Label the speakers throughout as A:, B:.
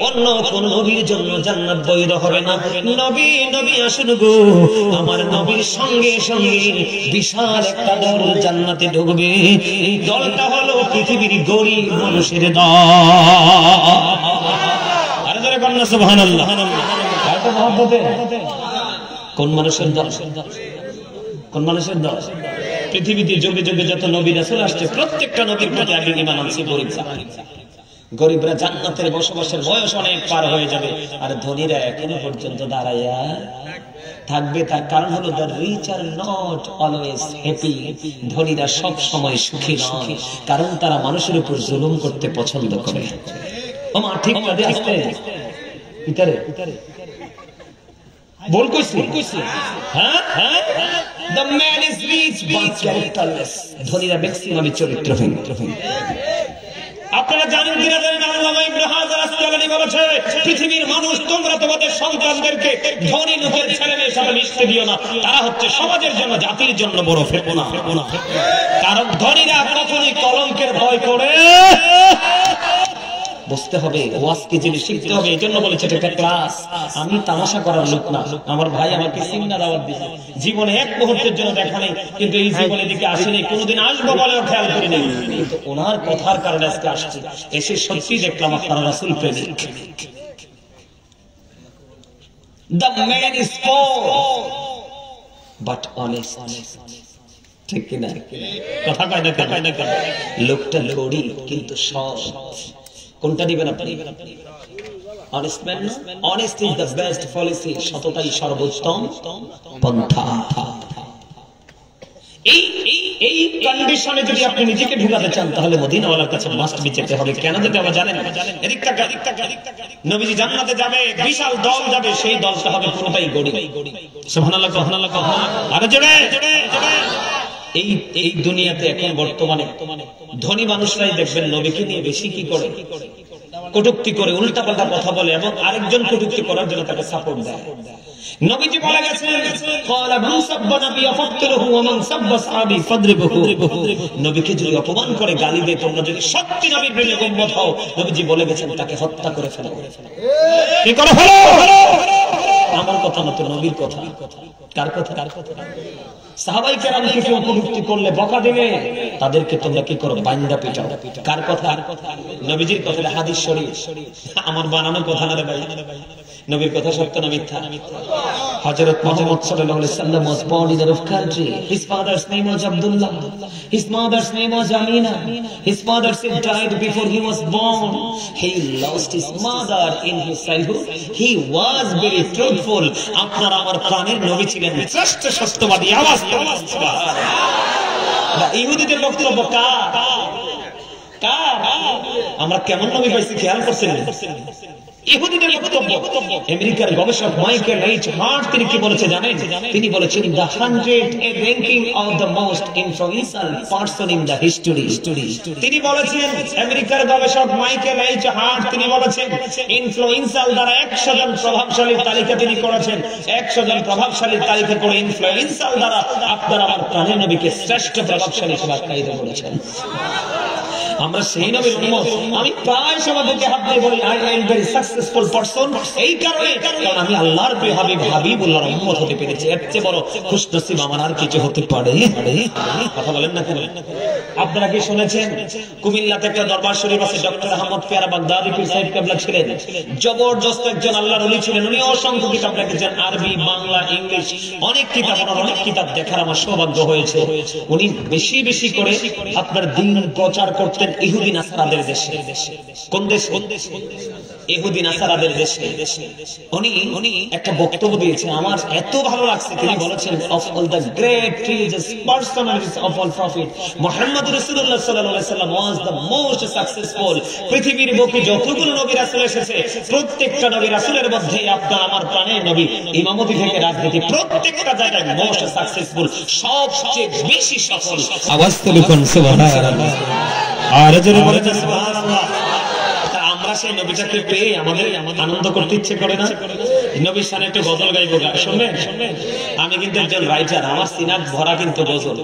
A: অন্য কোন নবীর জন্য জান্নাত বৈধ হবে না। নবী নবী আসুন গো, আমার নবীর সঙ্গে সঙ্গে বিশাল একটা দল জান্নাতে ঢুকবে। এই দলটা হলো পৃথিবীর গরিব মানুষের দল। আরে জোরে কন্যা সুবহানাল্লাহ। এত মহব্বতে কোন মানুষের দল? কোন মানুষের দল? পৃথিবীতে যুগে যুগে যত নবী রাসূল আসছে প্রত্যেকটা নবীর প্রতি আগে ঈমান আনছে গরিবরা জান্নাতের বসবাসের বয়স অনেক পার হয়ে যাবে, আর ধনীরা এখনো পর্যন্ত দাঁড়াইয়া থাকবে। তার কারণ হলো the rich are not always happy. ধনীরা সব সময় সুখী নয়, কারণ তারা মানুষের উপর জুলুম করতে পছন্দ করে। ওমা ঠিক কাজে আসতে ভিতরে বল কইছি। হ্যাঁ হ্যাঁ, the man is rich but characterless. ধনীরা ম্যাক্সিমাম চরিত্রহীন। আপনারা জানেন কিনা জানেন, আল্লামা ইবনে হাজার আসকালানী বলেছে, পৃথিবীর মানুষ তোমরা তোমাদের সন্তানদেরকে ধনী লোকের ছেলেমেয়ের সাথে মিশতে দিও না, তারা হচ্ছে সমাজের জন্য জাতির জন্য বড় ফেতনা। কারণ ধনীরা কখনোই কলঙ্কের ভয় করে। বুঝতে হবে ওয়াজ কি জিনিস, শিখতে হবে। এই জন্য বলেছে এটা ক্লাস। আমি তামাশা করার লোক না। আমার ভাই আমাকে সিঙ্গা দাওয়াত দিয়েছে, জীবনে এক মুহূর্তের জন্য দেখা নেই, কিন্তু এই জীবনের দিকে আসেনি, কোনোদিন আসবো বলেও খেয়াল করি নেই, কিন্তু ওনার কথার কারণে আজকে আসছে। এসে সত্যি দেখলাম আপনারা রাসূল প্রেমিক। The man is poor but honest. ঠিক কিনা? কথা কয় না কেন? লোকটা গরিব কিন্তু সৎ। কোনটা দিবেন আপনি? honest man, honest is the best policy. সততাই সর্বোত্তম পন্থা। এই কন্ডিশনে যদি আপনি নিজেকে ঢুকাতে চান, তাহলে মদিনাওয়ালার কাছে মাস্ট বি যেতে হবে। কেন যেতে হবে জানেন? নবীজি জান্নাতে যাবে, বিশাল দল যাবে, সেই দলটা হবে পুরোটাই গরিব। সুবহানাল্লাহ সুবহানাল্লাহ। আরে জোরে জোরে জোরে। এই দুনিয়াতে এখন বর্তমানে ধনী মানুষরাই দেখবেন নবীকে নিয়ে বেশি কি করে, কটূক্তি করে, উল্টাপাল্টা কথা বলে, এবং আরেকজন কটূক্তি করার জন্য তাকে সাপোর্ট দেয়। নবীজি বলে গেছেন, ক্বালা মান সাব্বা নাবিয়া ফাকতুলহু ওয়া মান সাব্বা সাহাবী ফাদরিবহু। নবীকে যদি অপমান করে, গালি দেয়, তোমরা যদি সত্যি নবীর প্রেমিক উম্মত হও, নবীজি বলে গেছেন তাকে হত্যা করে ফেলো। কি করে ফেলো? আমার কথা না তো, নবীর কথা। কার কথা? সাহাবায়ে কেরামকে কেউ কটূক্তি করলে, বকা দিলে, তাদেরকে তোমরা কি করো? বাইন্দা পিটাও। কার কথা? নবীজির কথা। হাদিস শরীফ, আমার বানানো কথা না রে ভাই। নবীর কথা সত্য না মিথ্যা? হযরত মুহাম্মদ সাল্লাল্লাহু আলাইহি ওয়াসাল্লাম was born in a rough country. His father's name was Abdullah. His mother's name was Amina. His father died before he was born. He lost his mother in his childhood. He was very truthful. আপনারা আমার প্রাণের নবী ছিলেন শ্রেষ্ঠ সত্যবাদী। আওয়াজ সুবহানাল্লাহ। ইহুদিদের বক্তব্য কার? আমরা কেমন নবী পাইছি খেয়াল করছেন? ইহুদিদের বক্তব্য। আমেরিকার গবেষক মাইকেল এইচ হার্ট তিনি কি বলেছে জানেন? তিনি বলেছেন the 100 a ranking of the most influential person in the history. তিনি বলেছেন, আমেরিকার গবেষক মাইকেল এইচ হার্ট তিনি বলেছেন, ইনফ্লুয়েন্সিয়াল দ্বারা 100 জন প্রভাবশালীর তালিকা তিনি করেছেন। 100 জন প্রভাবশালীর তালিকা করে ইনফ্লুয়েন্সিয়াল দ্বারা আপনারা আমার প্রাণের নবীকে শ্রেষ্ঠ প্রভাবশালী হিসেবে আখ্যায়িত করেছেন। আমরা সেই নবীর উম্মত। আমি প্রায় সমাজকে হাত দিয়ে বলি I am very successful person, এই কারণে কারণ আমি আল্লাহর প্রিয় হাবিবুল্লাহর উম্মত হতে পেরেছি। এর চেয়ে বড় খুশনসিব আমার আর কিছু হতে পারে? কথা বলেন না কেন? আপনারা কি শুনেছেন কুমিল্লাতে একটা দরবার শরীফ আছে, ডক্টর আহমদ পেয়ারা বাগদাদি পীর সাহেব কেবলা ছিলেন, জবরদস্ত একজন আল্লাহর ওলি ছিলেন। উনি অসংখ্য কিতাব লিখেছেন, আরবি, বাংলা, ইংলিশ, অনেক কিতাব। অনেক কিতাব দেখার আমার সৌভাগ্য হয়েছে। উনি বেশি বেশি করে আপনার দিন প্রচার করতেন ইহুদি নাসারাদের দেশে। কোন দেশ? ইহুদি নাসারাদের দেশে। উনি একটা বক্তব্য দিয়েছেন, আমার এত ভালো লাগছে। তিনি বলেছেন, of all the great religious personalities of all prophet, Muhammad রাসূলুল্লাহ সাল্লাল্লাহু আলাইহি ওয়াসাল্লাম was the most successful. পৃথিবীর বুকে যতগুলো নবী রাসূল এসেছে, প্রত্যেকটা নবী রাসূলের মধ্যে আপনার আমার প্রাণের নবী, ইমামতি থেকে রাজনীতি, প্রত্যেকটা জায়গায় মোস্ট সাকসেসফুল, সবচেয়ে বেশি সফল। আওয়াজ তুলে কোন সুবহানাল্লাহ। আর জোরে বলেন সুবহানাল্লাহ। আমরা সেই নবীটাকে পেয়ে আমাদের আনন্দ করতে ইচ্ছে করে না? নবীর শানে একটু গজল গাইবো, শুনবেন? আমি কিন্তু একজন রাইটার, আমার সিনার ভরা কিন্তু গজল।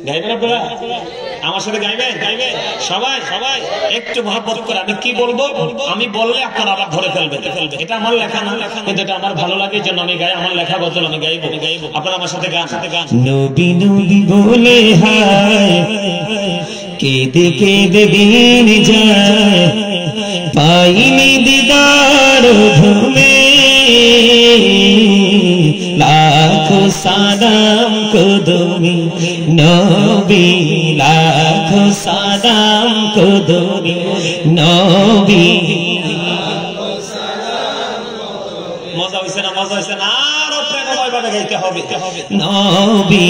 A: গাইবেন আপনারা? আমার সাথে গাইবেন? সবাই সবাই একটু মহব্বত করে। আমি কি বলবো, আমি বললে আপনারা আবার ধরে ফেলবেন। এটা আমার লেখা না, কিন্তু এটা আমার ভালো লাগে জন্য আমি গাই। আমার লেখা গজল আমি গাইবো। আপনারা আমার সাথে গান।
B: নবী নবী বলে হায় কেঁদে কেঁদে দিন যায়, পাইনি দিদার ধুমে, লাখো সালাম কদমি নবী, লাখো সালাম কদমি নবী।
A: মজা হয়েছে না? মজা হয়েছে না? আরো প্রেমময়ভাবে গাইতে হবে।
B: নবী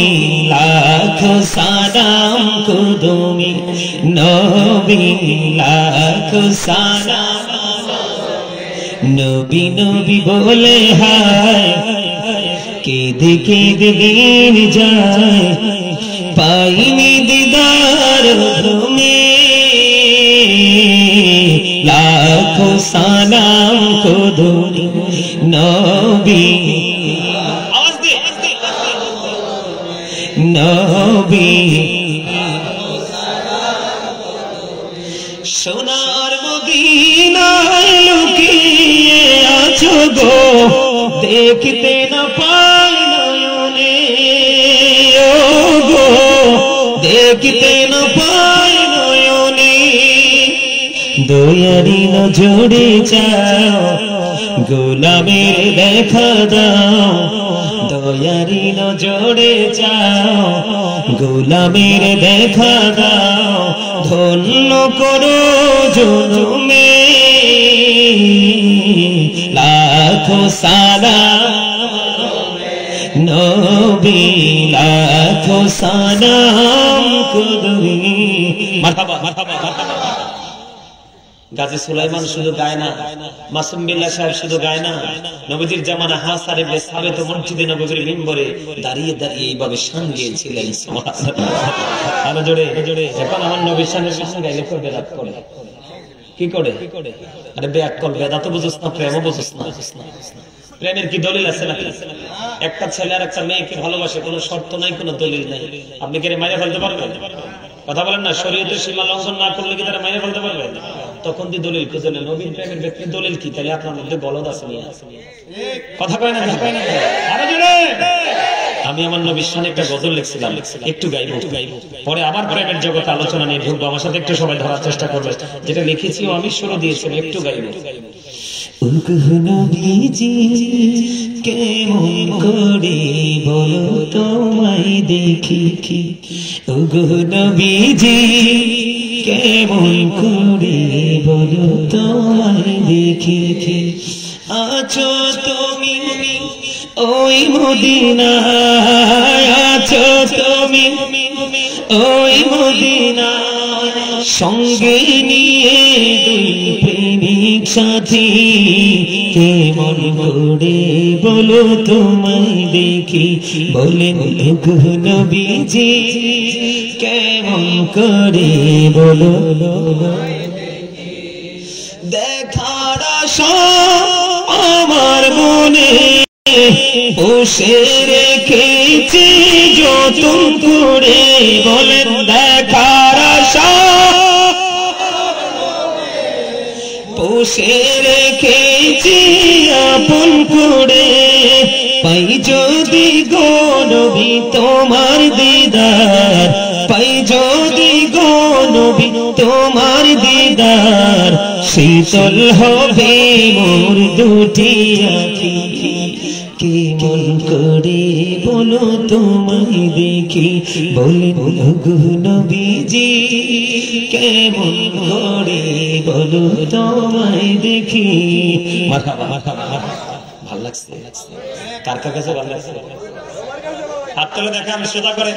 B: লাখো সালাম কদমি নবী, লাখো সালাম। নবী নবী বলে হায় কেঁদে কেঁদে দিন যায়, পাইনি দিদার তুমি, লাখো সালাম কদমি নবী, নবী। সোনার মদিনায় লুকিয়ে আছো গো, দেখতে না পাই নয়নে, ও গো দেখতে না পাই নয়নে, দয়ারি নজরে চাও গোলামের দেখা দাও, দয়ারি নজরে চাও গোলামের দেখা দাও, ধন্য করো জনমে, লাখো সালাম নবী, লাখো সালাম কদমি।
A: মারহাবা মারহাবা মারহাবা। গাজী সুলাইমান শুধু গায় না, মাসুম বিল্লাহ সাহেব শুধু গায় না, নবীজির জামানা হাসান ইবনে সাবিত মসজিদে নববীর মিম্বরে দাঁড়িয়ে দাঁড়িয়ে এইভাবে শান গেয়েছিলেন। সুবহানাল্লাহ। আরো জোরে জোরে। এখন আমার নবীর শানের শান গাইলে করবে রাত করে কি করে? আরে বেয়াত কল, বেদা তো বুঝছ না, প্রেমও বুঝছ না। প্রেমের কি দলিল আছে নাকি? একটা ছেলে আর একটা মেয়েকে ভালোবাসে, কোনো শর্ত নাই, কোনো দলিল নাই। আপনি কি মাইরে ফেলতে পারবেন? কথা বলেন না। শরীয়তের সীমা লঙ্ঘন না করলে কি তারা মাইরে ফেলতে পারবে? তখন দি দলিল খুঁজে নেন। নবীর প্রেমের ব্যক্তির দলিল কি? তাহলে আপনার মধ্যে গলদ আছে। কথা কয় না? আরো জোরে। আমি আমার নবীর শানে একটা গজল লিখছিলাম, একটু গাইবো। পরে আবার প্রেমের জগতে আলোচনা নিয়ে ঢুকবো। আমার সাথে একটু সবাই ধরার চেষ্টা করবে। যেটা লিখেছি আমি শুরু দিয়েছিলাম, একটু গাইবো।
B: নবীজি কেমন করে বলো তোমায় দেখি, ওগো নবীজি কেমন করে বলো তোমায় দেখি, আছো তুমি ওই মদিনায়, আছো তুমি ওই মদিনায়, সঙ্গে নিয়ে দুই প্রেমিক সাথী, কেমন করে বলো তোমায় দেখি, বলেন গো নবীজি কেমন করে বলো, দেখার আশা আমার মনে বসে রেখেছি যতন করে, বলেন দেখার আশা বসে রেখেছি আপন করে, পাই যদি গো নবী তোমার দিদার, পাই যদি গো নবী তোমার দিদার, শীতল হবে মোর দুটি আঁখি, কেমন করে বলো তোমায় দেখি, বলেন গো নবীজি কেমন করে বলো তোমায় দেখি।
A: মারহাবা মারহাবা। ভালো লাগছে? কার কার কাছে ভালো লাগছে? হাত তুলে দেখা, আমি সোজা করে।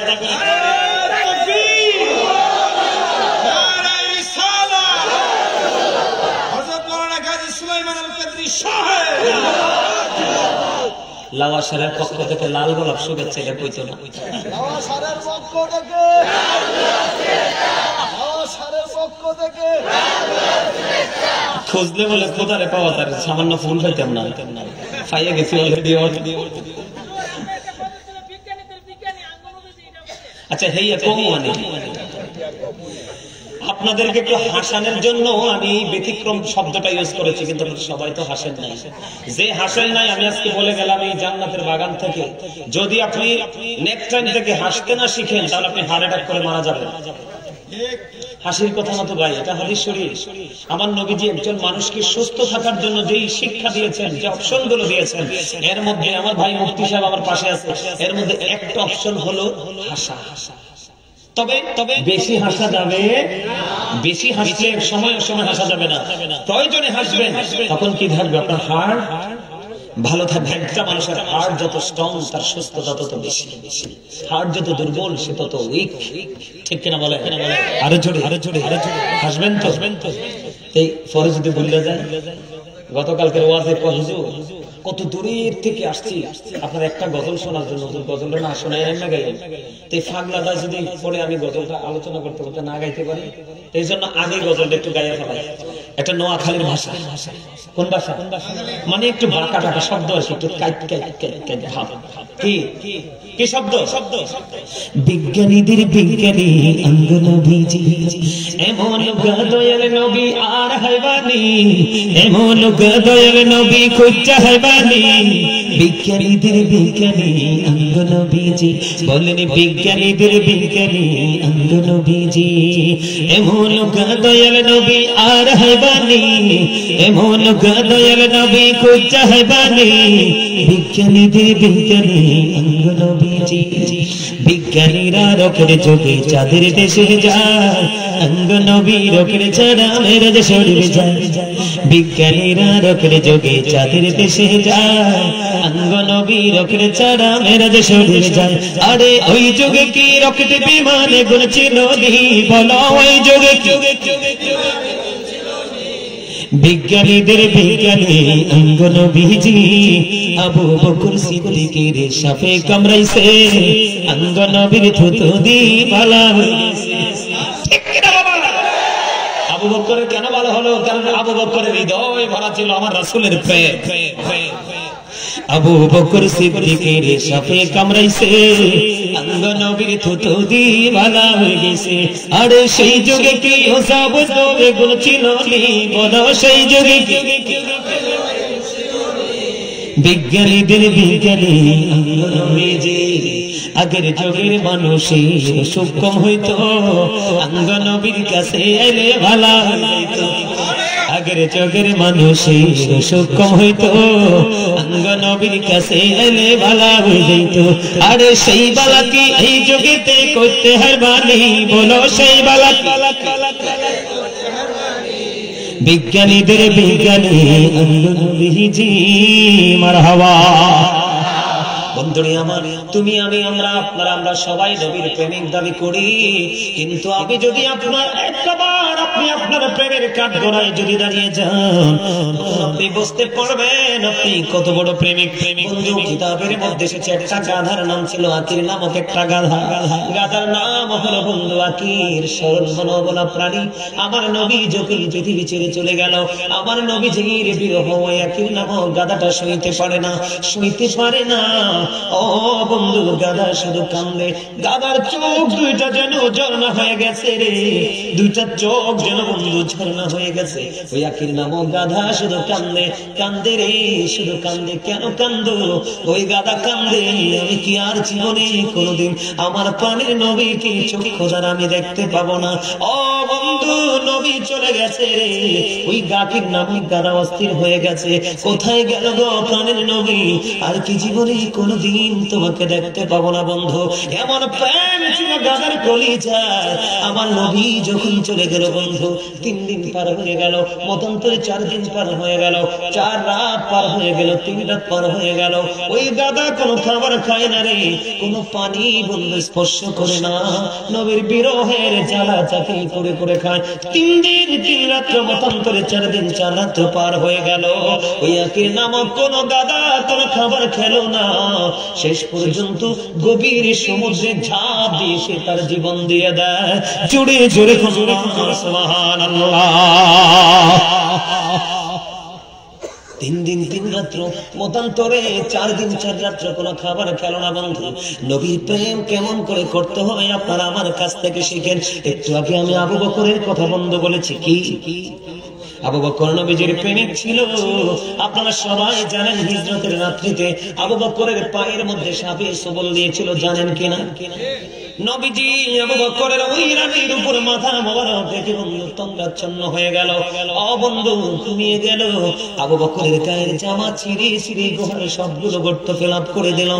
A: লাওয়াসারের পক্ষ থেকে লাল গোলাপ শুভেচ্ছা, এটা কইতো না। খুঁজলে বলে কোথারে পাওয়া, তার সামান্য ফুল পাইতাম না, পাইয়া গেছি অলরেডি। আচ্ছা হেইয়া কম মানে আপনাদেরকে একটু হাসানোর জন্য আমি ব্যতিক্রম শব্দটা ইউজ করেছি, কিন্তু সবাই তো হাসেন নাই। যে হাসেন নাই আমি আজকে বলে গেলাম এই জান্নাতের বাগান থেকে যদি আপনি নেক্সট টাইম থেকে হাসতে না শিখেন তাহলে আপনি হার্ট অ্যাটাক করে মারা যাবেন। হাসির কথা না তো ভাই, এটা হাদিস শরীফ। আমার নবীজি একজন মানুষকে সুস্থ থাকার জন্য যেই শিক্ষা দিয়েছেন, যে অপশন গুলো দিয়েছেন, এর মধ্যে আমার ভাই মুফতি সাহেব আমার পাশে আছে, এর মধ্যে একটা অপশন হলো হাসা। তবে বেশি হাসা যাবে, বেশি হাসলে সময় হাসা যাবে না, প্রয়োজনে হাসবেন। তখন কি থাকবে? আপনার হার্ট ভালো থাকবে। একটা মানুষের হার্ট যত স্ট্রং তার সুস্থতা তত বেশি, হার্ট যত দুর্বল সে তত উইক। ঠিক কিনা বলে? আরো জোরে হাসবেন তো। এই পরে যদি ভুলে যায়, গতকালকের ওয়াজে হুজুর কত দূরের থেকে আসছি আপনার একটা গজল শোনার জন্য, গজলটা না শোনাই না গাইলেন। এই ফাগলাটা যদি পরে আমি গজলটা আলোচনা করতে করতে না গাইতে পারি, এই জন্য আগে গজলটা একটু গাইয়া ফেলাই। একটা নোয়াখালীর ভাষা। কোন ভাষা? মানে একটু বাঁকা টাকা শব্দ আছে, একটু ভাব। কি শব্দ?
B: বিজ্ঞানীদের বিজ্ঞানী অঙ্গ নবীজি, এমন দয়াল নবী আর হাইবানি, এমন দয়াল নবী খুঁজা হাইবানি। বিজ্ঞানীদের বিজ্ঞানী অঙ্গ নবীজি, বলেন বিজ্ঞানীদের বিজ্ঞানী অঙ্গ নবীজি, এমন দয়াল নবী আর হাইবানি, এমন দয়াল নবী খুঁজা হাইবানি। বিজ্ঞানীদের বিজ্ঞানী অঙ্গ নবীজি, বিজ্ঞানীরা রকের যোগে চাঁদের দেশে যায়, অঙ্গ নবী রকের ছাড়া মেরাজ শরীফে যায়। বিজ্ঞানীরা রকের যোগে চাঁদের দেশে যায়, অঙ্গ নবী রকের ছাড়া মেরাজ শরীফে যায়। আরে ওই যুগে কি রকেট বিমানে গুণ ছিল নি? বলো ওই যুগে কি? বিজ্ঞানীদের বিজ্ঞানী অঙ্গ নবীজি, আবু বকর সিদ্দিকের সাফে কামড়াইছে, অঙ্গ নবীর থুতু দি বালা হইছে।
A: আবু বকরের কেন ভালো হলো? কারণ আবু বকরের হৃদয় ভরা ছিল আমার রাসূলের প্রেম।
B: আবু বকর সিদ্দিকের সাফে কামড়াইছে, অঙ্গ নবীর থুতু দি বালা হয়ে গেছে। আরে সেই যুগে কি ওসব নবী গুণ ছিল নি? বলো সেই যুগে কি? বিজ্ঞানীদের বিজ্ঞানী অঙ্গ নবীজি, আগের যুগের মানুষের সক্ষম হইতো, অঙ্গ নবীর কাছে এলে ভালা হইতো। আগের যুগের মানুষের সক্ষম হইতো, অঙ্গ নবীর কাছে এলে ভালা হয়ে যাইতো। আরে সেই বালা কি এই যুগেতে করতে হারবানি? বলো সেই বালা কি? বিজ্ঞানীদের বিজ্ঞানী অঙ্গ নবীজি, মারহাবা।
A: বন্ধুরে আমার, তুমি আমি আমরা সবাই নবীর প্রেমিক দাবি করি, কিন্তু আমি যদি আপনার একবার আপনি আপনার প্রেমের কাঠগড়ায় যদি দাঁড়িয়ে যান, আপনি বুঝতে পারবেন আপনি কত বড় প্রেমিক। বন্ধু, কিতাবের মধ্যে এসেছে একটা গাধার নাম ছিল আকির নামক একটা গাধা। গাধার নাম হলো বন্ধু আকির, সরল মনোবলা প্রাণী। আমার নবী যখন পৃথিবী ছেড়ে চলে গেল, আমার নবীজির বিরহ আকির নামক গাধাটা সইতে পারে না। ও বন্ধু, গাধা শুধু কান্দে। গাধার চোখ দুইটা যেন ঝর্ণা হয়ে গেছে রে, দুইটা চোখ যেন বন্ধু ঝর্ণা হয়ে গেছে। ওই আকির নামক গাধা শুধু কান্দে রে, শুধু কান্দে। কেন কান্দো? ওই গাধা কান্দে, আমি কি আর জীবনে কোনোদিন আমার প্রাণের নবীকে চক্ষু দ্বারা আমি দেখতে পাবো না। ও বন্ধু, নবী চলে গেছে রে। ওই আকির নামক গাধা অস্থির হয়ে গেছে, কোথায় গেল গো প্রাণের নবী? আর কি জীবনে কোনদিন তোমাকে দেখতে পাবো না বন্ধু। এমন প্রেম ছিল গাধার কলিজায়। আমার নবী যখন চলে গেল বন্ধু, 3 দিন পার হয়ে গেল, মতান্তরে 4 দিন পার হয়ে গেল, 4 রাত পার হয়ে গেল, 3 রাত পার হয়ে গেল। ওই গাধা কোনো খাবার খায় না রে, কোনো পানি বন্ধু স্পর্শ করে না। নবীর বিরহের জ্বালা চাকরি করে খায়। 3 দিন 3 রাত্র মতান্তরে 4 দিন 4 রাত্র পার হয়ে গেল। ওই আকির নামক কোন গাধা কোনো খাবার খেলো না। শেষ পর্যন্ত গভীর সমুদ্রে ঝাঁপ দিয়ে সে তার জীবন দিয়ে দেয়। জোরে জোরে সুবহানাল্লাহ। 3 দিন 3 রাত্র মতান্তরে 4 দিন 4 রাত্র কোনো খাবার খেল না বন্ধু। নবীর প্রেম কেমন করে করতে হয় আপনারা আমার কাছ থেকে শিখেন। একটু আগে আমি আবু বকরের কথা বন্ধ বলেছি, কি আবু বকর নবীজির প্রেমিক ছিল। আপনারা সবাই জানেন হিজরতের রাত্রিতে আবু বকরের পায়ের মধ্যে সাপের সবল দিয়েছিল, জানেন কিনা? নবীজি আবু বকরের ওই রানীর উপর মাথা মোবারক দেখে বন্ধু তন্দ্রাচ্ছন্ন হয়ে গেল, বন্ধু ঘুমিয়ে গেল। আবু বকরের গায়ের জামা ছিঁড়ে ছিঁড়ে গুহার সবগুলো গর্ত ফিল আপ করে দিল।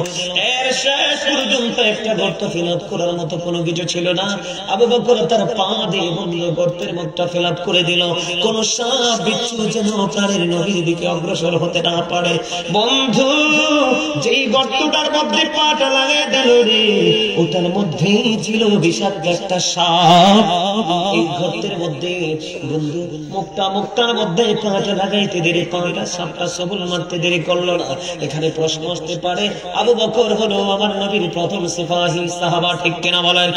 A: এর শেষ পর্যন্ত একটা গর্ত ফিল আপ করার মতো কোনো কিছু ছিল না। আবু বকর তার পা দিয়ে বন্ধু গর্তের মুখটা ফিল আপ করে দিল। কোন সাপ বিচ্ছু যেন প্রাণের নবীর দিকে অগ্রসর হতে না পারে। বন্ধু যেই গর্তটার মধ্যে পাটা লাগিয়ে দিল রে, ওটার মধ্যে ছিল বিষাক্ত একটা সাপ। এই গর্তের মধ্যে বন্ধু মুখটার মধ্যে পাটা লাগাইতে দেরি, পাটা সাপটা সবল মারতে দেরি করলো না। এখানে প্রশ্ন আসতে পারে, আবু বকর হলো আমার নবীর প্রথম সিপাহী সাহাবা, ঠিক কিনা বলেন?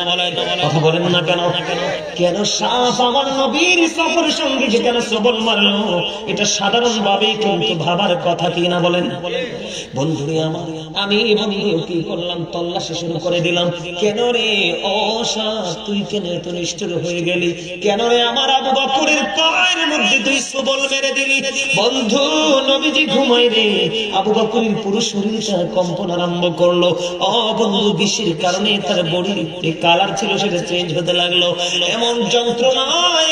A: কথা বলেন না কেন? কেন সাপ আমার নবীর সফর সঙ্গী যে কেন সবল মারলো, এটা সাধারণ ভাবে কিন্তু ভাবার কথা কিনা বলেন? বন্ধুরে আমার, আমি বন্ধু কি করলাম, তল্লাশি শুরু করে দিলাম। কেন রে ও সাপ, তুই কেন এত নিষ্ঠুর হয়ে গেলি? কেন রে আমার আবু বকরের পায়ের মধ্যে তুই সবল মেরে দিলি? বন্ধু নবীজি ঘুমাই রে, আবু বকরের পুরো শরীরটা কম্পন আরম্ভ করলো। বন্ধু বিষের কারণে তার বডির কালার ছিল সেটা চেঞ্জ হতে লাগলো। এমন যন্ত্রণা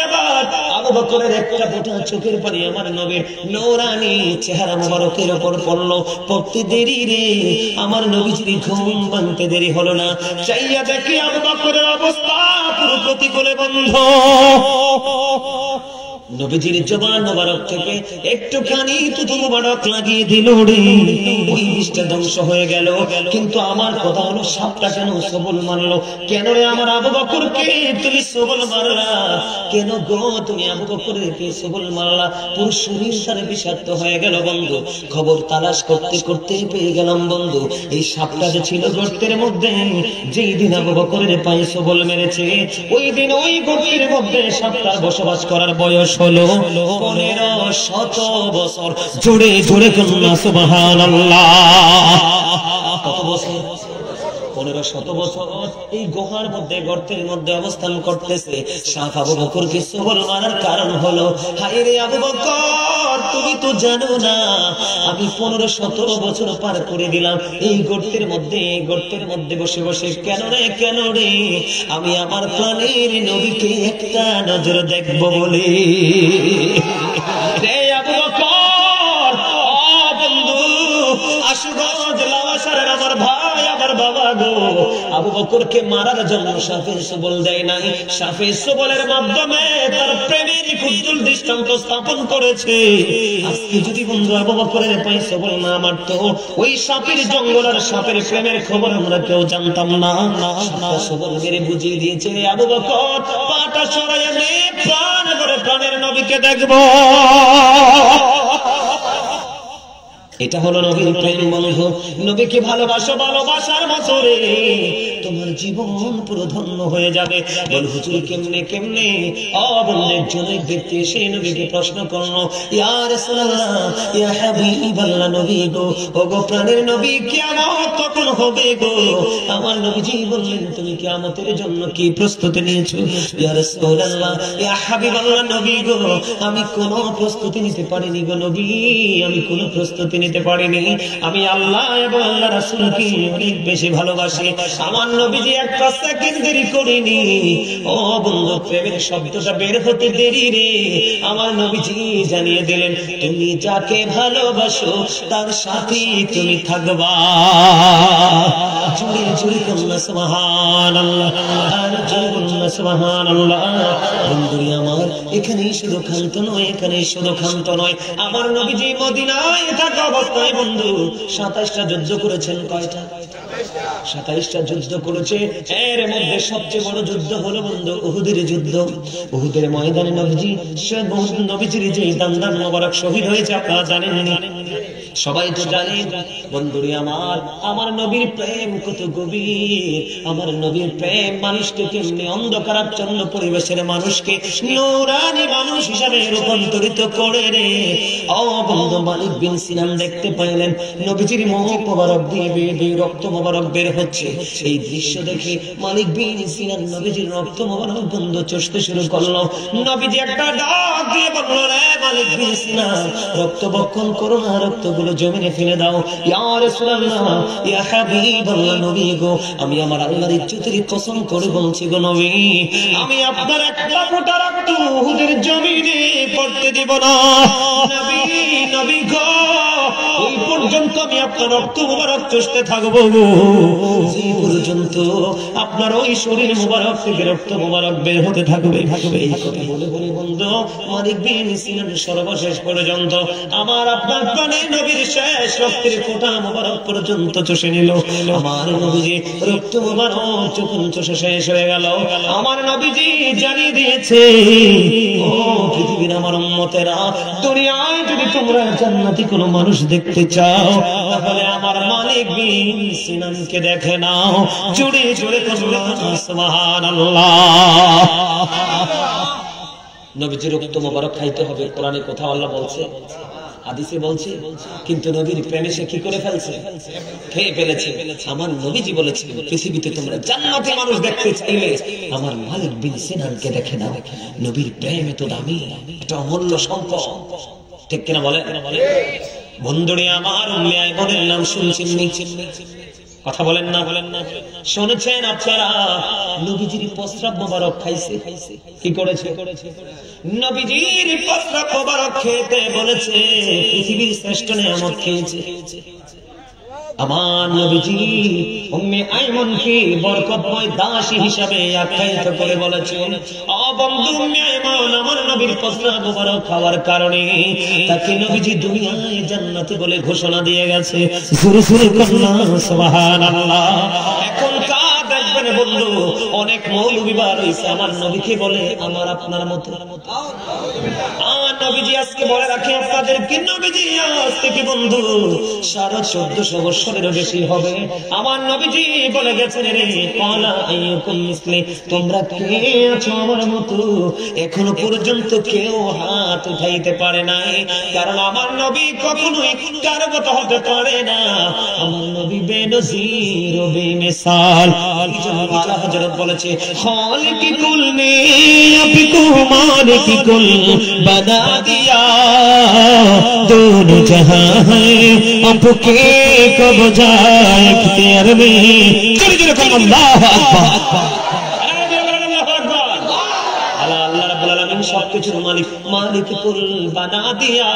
A: এবার আবু বকরের একটা ফোঁটা চোখের পানি আমার নবীর নূরানি চেহারা মোবারকের উপর পড়লো। পড়তে দেরি রে, আমার নবীজির ঘুম ভাঙতে দেরি হলো না। চাইয়া দেখি আবু বকরের অবস্থা পুরো প্রতিকূলে বন্ধ। নবীজির জবান মোবারক থেকে একটুখানি তুতু মোবারক লাগিয়ে দিল রে, ওই বিষটা ধ্বংস হয়ে গেল। কিন্তু আমার কথা হলো, সাপটা কেন সবল মারলো? কেন রে আমার আবু বকরকে তুমি সবল মারলা? কেন গো তুমি আবু বকরকে সবল মারলা? পুরো শরীর সারে বিষাক্ত হয়ে গেল বন্ধু। খবর তালাশ করতে করতে পেয়ে গেলাম বন্ধু, এই সাপটা যে ছিল গর্তের মধ্যে, যেই দিন আবু বকরের পায়ে সবল মেরেছে, ওই দিন ওই গর্তের মধ্যে সাপটার বসবাস করার বয়স হলো 1500 বছর। জোরে জোরে কন্যা সুবহানাল্লাহ। কত বছর? 1500 বছর এই গুহার মধ্যে গর্তের মধ্যে অবস্থান করতেছে। সাপ আবু বকরকে সবল মারার কারণ হলো, হায় রে আবু বকর, তুমি তো জানো না আমি 1500 বছর পার করে দিলাম এই গর্তের মধ্যে বসে বসে। কেন রে আমি আমার প্রাণের নবীকে একটা নজর দেখবো বলে। রে আবু বকর, বন্ধু আশুগঞ্জ লাওয়াসারের আমার ভাই, আমার বাবা গো, আবু বকরকে মারার জন্য সাপের সবল দেয় নাই। সাপের সবলের মাধ্যমে তার প্রেমের উজ্জ্বল দৃষ্টান্ত স্থাপন করেছে। আজকে যদি বন্ধু আবু বকরের পায়ে সবল না মারতো, ওই সাপের জঙ্গল আর সাপের প্রেমের খবর আমরা কেউ জানতাম না। সবল মেরে বুঝিয়ে দিয়েছে, আবু বকর পাটা সরাইয়া নে, প্রাণ করে প্রাণের নবীকে দেখবো। এটা হলো নবীর প্রেম বন্ধু। নবীকে ভালোবাসো, ভালোবাসার বছরে তোমার জীবন পুরো ধন্য হয়ে যাবে। বল হুজুর কেমনে? বন্ধু একজন ব্যক্তি এসে নবীকে প্রশ্ন করলো, ইয়া রাসূলুল্লাহ, ইয়া হাবিবাল্লাহ, নবী গো, ও গো প্রাণের নবী, কিয়ামত কখন হবে গো? আমার নবীজি বললেন, তুমি কিয়ামতের জন্য কি প্রস্তুতি নিয়েছো? ইয়া রাসূলুল্লাহ, ইয়া হাবিবাল্লাহ, নবী গো, আমি কোনো প্রস্তুতি নিতে পারিনি গো নবী, আমি কোনো প্রস্তুতি নিতে পারিনি। আমি আল্লাহ এবং আল্লাহ রাসূলকে অনেক বেশি ভালোবাসি। আমার নবীজি একটা সেকেন্ড দেরি করেনি। ও বন্ধু, প্রেমের শব্দটা বের হতে দেরি রে, আমার নবীজি জানিয়ে দিলেন, তুমি যাকে ভালোবাসো তার সাথে তুমি থাকবা। জোরে জোরে কন্যা সুবহানাল্লাহ, আর জোরে কন্যা সুবহানাল্লাহ। বন্ধু আমার, এখানেই শুধু ক্ষান্ত নয়, আমার নবীজি মদিনায় থাকা অবস্থায় বন্ধু 27টা যুদ্ধ করেছেন। কয়টা? 27টা যুদ্ধ করেছে। এর মধ্যে সবচেয়ে বড় যুদ্ধ হলো বন্ধু উহুদের যুদ্ধ। উহুদের ময়দানে নবীজির যে দান্দান মোবারক শহীদ হয়েছে আপনারা জানেন না? সবাই তো জানেন বন্ধুরে আমার নবীর প্রেম কত গভীর। আমার নবীর প্রেম মানুষকে কেমনি অন্ধকারাচ্ছন্ন পরিবেশের মানুষকে নূরানি মানুষ হিসাবে রূপান্তরিত করে রে। ও বন্ধু, মালিক বিন সিনান দেখতে পাইলেন নবীজির মুখ মোবারক দিয়ে রক্ত মোবারক বের হচ্ছে। এই দৃশ্য দেখে মালিক বিন সিনান নবীজির রক্ত মোবারক বন্ধ চষতে শুরু করলো। নবীজি একটা ডাক দিয়ে বলল, রে মালিক বিন সিনান, রক্ত বক্ষণ করো না, রক্তগুলো জমিনে ফেলে দাও। ইয়া রাসূলুল্লাহ, ইয়া হাবিবাল্লাহ, নবী গো, আমি আমার আল্লাহর ইজ্জতের কসম করে বলছি গো নবী, আমি আপনার একটা ফোঁটা রক্ত উহুদের জমিনে পড়তে দেব না। নবী, নবী গো, ওই পর্যন্ত আমি আপনার রক্ত মোবারক চষতে থাকবো গো, যে পর্যন্ত আপনার ওই শরীর মোবারক থেকে রক্ত মোবারক বের হতে থাকবে। এই কথা বলে বলে বন্ধু মালিক বিন সিনান সর্বশেষ পর্যন্ত আমার আপনার প্রাণে নবীর শেষ রক্তের ফোঁটা মোবারক পর্যন্ত চষে নিল। আমার নবীজি রক্ত মোবারক যখন চষে শেষ হয়ে গেল, আমার নবীজি জানিয়ে দিয়েছে, ও পৃথিবীর আমার উম্মতেরা, দুনিয়ায় যদি তোমরা জান্নাতি কোনো মানুষ দেখতে চাও তাহলে আমার মালিক বিন সিনানকে দেখে নাও। জোরে জোরে সুবহানাল্লাহ। নবীজির রক্ত মোবারক খাইতে হবে, কোরআনে কোথাও আল্লাহ বলছে, হাদিসে বলছে, কিন্তু নবীর প্রেমে সে কি করে ফেলছে? খেয়ে ফেলেছে। আমার নবীজি বলেছেন, পৃথিবীতে তোমরা জান্নাতি মানুষ দেখতে চাইলে আমার মালিক বিন সিনানকে দেখে নাও। নবীর প্রেম এত দামি, এটা অমূল্য সম্পদ, ঠিক কিনা বলে? বন্ধুরে আমার উম্মে আইমনের নাম শুনছেন নি? কথা বলেন না? শুনেছেন আপনারা? নবীজির প্রস্রাব মোবারক খাইছে। কি করেছে? নবীজির প্রস্রাব মোবারক খেতে বলেছে, পৃথিবীর শ্রেষ্ঠ নিয়ামত খেয়েছে। আমার নবীজি উম্মে আইমনকে বরকতময় দাসী হিসাবে আখ্যায়িত করে বলেছেন, ও বন্ধু উম্মে আইমন, আমার নবীর প্রস্রাব মোবারক খাওয়ার কারণে তাকে নবীজি দুনিয়ায় জান্নাতি বলে ঘোষণা দিয়ে গেছে। সুরে সুরে কন্যা সুবহানাল্লাহ। এখন কার দেখবেন বন্ধু, অনেক মৌলবি বার হইছে আমার নবীকে বলে আমার আপনার মতো। আমার নবীজি আজকে বলে রাখি আপনাদেরকে, নবীজি আজ থেকে বন্ধু 1450 বছরেরও বেশি হবে আমার নবীজি বলে গেছেন, রে ক্বালা আইয়ুকুম মিসলি, তোমরা কে আছো আমার মতো? এখনো পর্যন্ত কেউ হাত উঠাইতে পারে নাই, কারণ আমার নবী কখনোই কারো মতো হতে পারে না। আমার নবী বেনজির ও বেমিসাল। আলা হযরত বলেছে, খালিকি কুল নে আপিকো মালিকি কুল বানা दिया, दोनों जहां है आपके कब जाए इख्तियार में। जोरे जोरे कहो अल्लाहु আকবার। আল্লাহ রাব্বুল আলামিন সবকিছুর মালিক, মালিক কুল বানা দিয়া,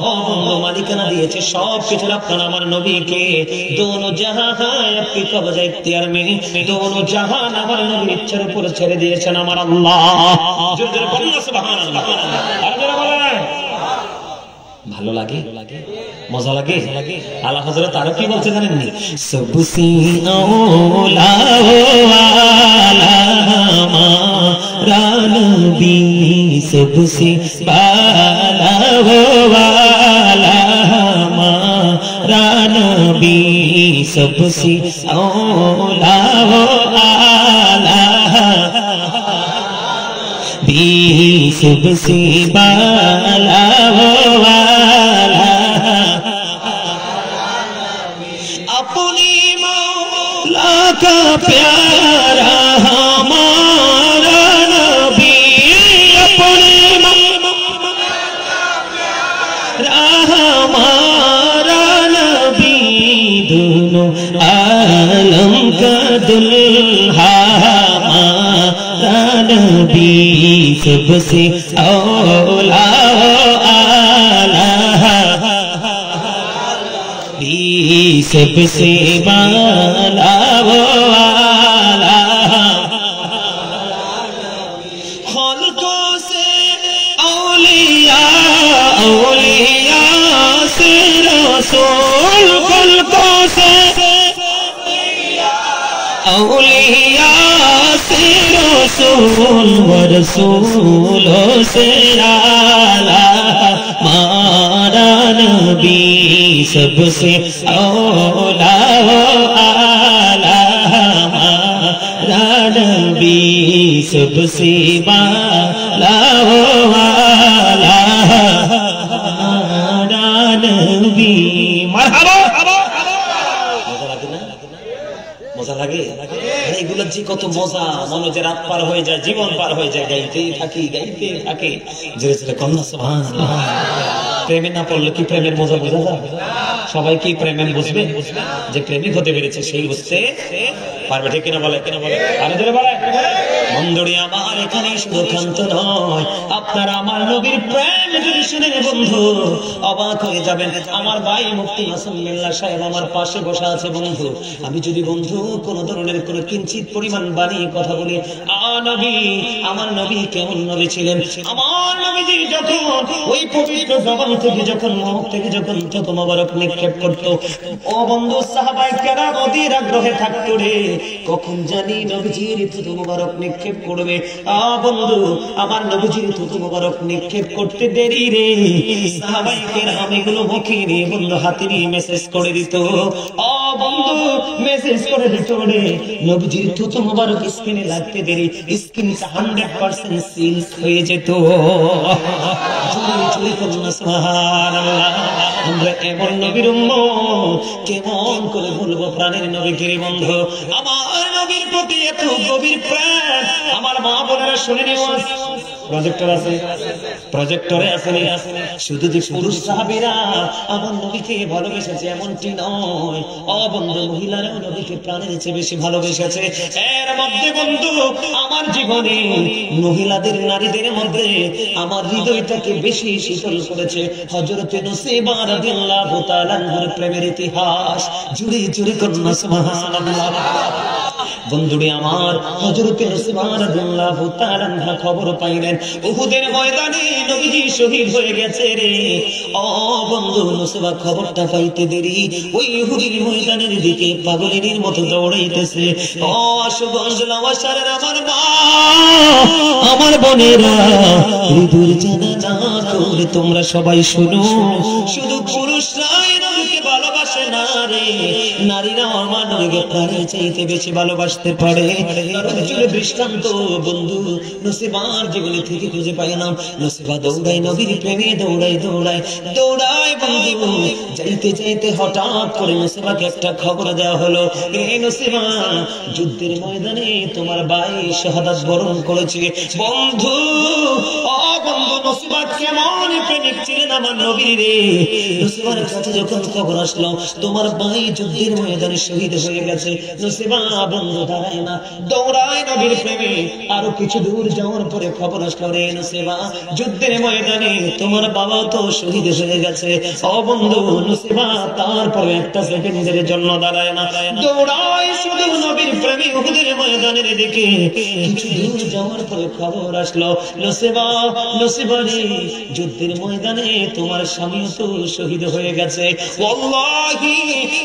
A: ও বন্ধু মালিকানা দিয়েছে সবকিছুর আপনার আমার নবীকে। দোনো জাহান হ্যায় আপকি কবজা ইখতিয়ার মে, দোনো জাহান আমার নবীর ইচ্ছার উপর ছেড়ে দিয়েছেন আমার আল্লাহ। জোরে জোরে বলুন সুবহানাল্লাহ। আর যারা বলেন ভালো লাগে, মজা লাগে। আলা হযরত আরো কি বলছে জানেননি? সবসি আওলা ওয়ালা হামারা নবী, সবসি বালা ওয়ালা হামারা নবী, সবসি আওলা ওয়ালা सबसे बाला वाला अपनी मौला का प्यारा हमारा नबी, अपनी मौला का प्यारा हमारा नबी, दोनों आलम का दुल्हा नबी, सबसे औला आला नबी, सबसे बाला वाला, खल्कों से औलिया, औलिया से रसूल, खल्कों से
B: औलिया से रसूल व रसूलों से आला मारा नबी सबसे औला आला मारा नबी सबसे आला आला मारा नबी मरहबा।
A: মজা লাগে এগুলো যে কত মজা, মনে যে রাত পার হয়ে যায়, জীবন পার হয়ে যায়, গাইতেই থাকি জোরে জোরে কন্যা সুবহানাল্লাহ। প্রেমে না পড়লে কি প্রেমের মজা বোঝা যায়? সবাই কি প্রেমে বুঝবে? যে প্রেমিক হতে পেরেছে সেই বুঝতে পারবে, ঠিক কিনা বলে? আরে ধরে বলে বন্ধুরি আমার, এখানে শুধু ক্ষান্ত নয়, আপনারা আমার নবীর প্রেম যদি শুনে বন্ধু অবাক হয়ে যাবেন। আমার ভাই মুফতি হাসান মিল্লাহ সাহেব আমার পাশে বসা আছে। বন্ধু, আমি যদি বন্ধু কোন ধরনের কোন কিঞ্চিত পরিমাণ বাণী কথা বলি, আমার নবী কেমন নবী ছিলেন, আমার নবীজি যখন ওই পবিত্র জবান থেকে যখন মুখ থেকে যখন থুতু মোবারক নিক্ষেপ করতো, ও বন্ধু সাহাবায়ে কেরাম অধীর আগ্রহে থাকতো রে, কখন জানি নবীজির থুতু মোবারক নিক্ষেপ করবে। বন্ধু, আমার নবীজির থুতু মোবারক নিক্ষেপ করতে দেরি রে, সাহাবায়ে কেরাম এগুলো মুখে নিয়ে বন্ধু হাতে নিয়ে মেসেজ করে দিত। বন্ধু মেসেজ করে দিত রে, নবীজির থুতু মোবারক স্ক্রিনে লাগতে দেরি, স্ক্রিনটা 100% সিল হয়ে যেত। সুবহানাল্লাহ। আমরা এমন নবীর উম্মত, কেমন করে বলবো প্রাণের নবীকে রে বন্ধু। আমার নবীর প্রতি এত গভীর প্রেম, আমার মা বোনেরা শুনে নিও। প্রজেক্টর আছে, প্রজেক্টরে আছে, শুধু যে পুরুষ সাহাবীরা আমার নবীকে ভালোবেসেছে এমনটি নয়, বন্ধু মহিলারাও নবীকে প্রাণের চেয়ে বেশি ভালোবেসেছে। এর মধ্যে বন্ধু আমার জীবনে মহিলাদের, নারীদের মধ্যে আমার হৃদয়টাকে বেশি শীতল করেছে হযরত নসীবা রাদিয়াল্লাহু তাআলা আনহার প্রেমের ইতিহাস। জুড়ে জুড়ে কন্যা সুবহানাল্লাহ। বন্ধুরে আমার, হযরত নসীবা রাদিয়াল্লাহু তাআলা আনহা খবর পাইলেন উহুদের ময়দানে নবীজি শহীদ হয়ে গেছে রে। বন্ধু, নসীবা খবরটা পাইতে দেরি, ওই উহুদের ময়দানের দিকে পাগলের মতো দৌড়াইতেছে। আশুগঞ্জ লাওয়াসারের আমার মা, আমার বোনেরা, মৃদুর জানাজা করে তোমরা সবাই শুনো, শুধু পুরুষরাই নবীকে ভালোবাসে না রে, নারীরাও আমার নবীকে প্রাণের চাইতে বেশি ভালোবাসতে পারে। দৃষ্টান্ত বন্ধু নসীবার জীবনে থেকে খুঁজে পাই না। নসীবা দৌড়াই নবীর প্রেমে, দৌড়াই বন্ধু। যাইতে যাইতে হঠাৎ করে নসীবাকে একটা খবর দেওয়া হলো, এ নসীবা, যুদ্ধের ময়দানে তোমার ভাই শাহাদাত বরণ করেছে। বন্ধু, বন্ধু, নসীবা কেমন প্রেমিক ছিলেন আমার নবীর রে। নসীবার কাছে যখন খবর আসলো তোমার ভাই যুদ্ধের ময়দানে শহীদ হয়ে গেছে, নসীবা বন্ধু দাঁড়ায় না, দৌড়ায় নবীর প্রেমে। আরো কিছু দূর যাওয়ার পরে খবর আসলো, রে নসীবা, যুদ্ধের ময়দানে তোমার বাবা তো শহীদ হয়ে গেছে। বন্ধু, নসীবা তারপরে একটা সেকেন্ডের জন্য দাঁড়ায় না, দৌড়ায় শুধু নবীর প্রেমে উহুদের ময়দানের দিকে। কিছু দূর যাওয়ার পরে খবর আসলো, নসীবা রে, যুদ্ধের ময়দানে তোমার স্বামী তো শহীদ হয়ে গেছে। ওয়াল্লাহি,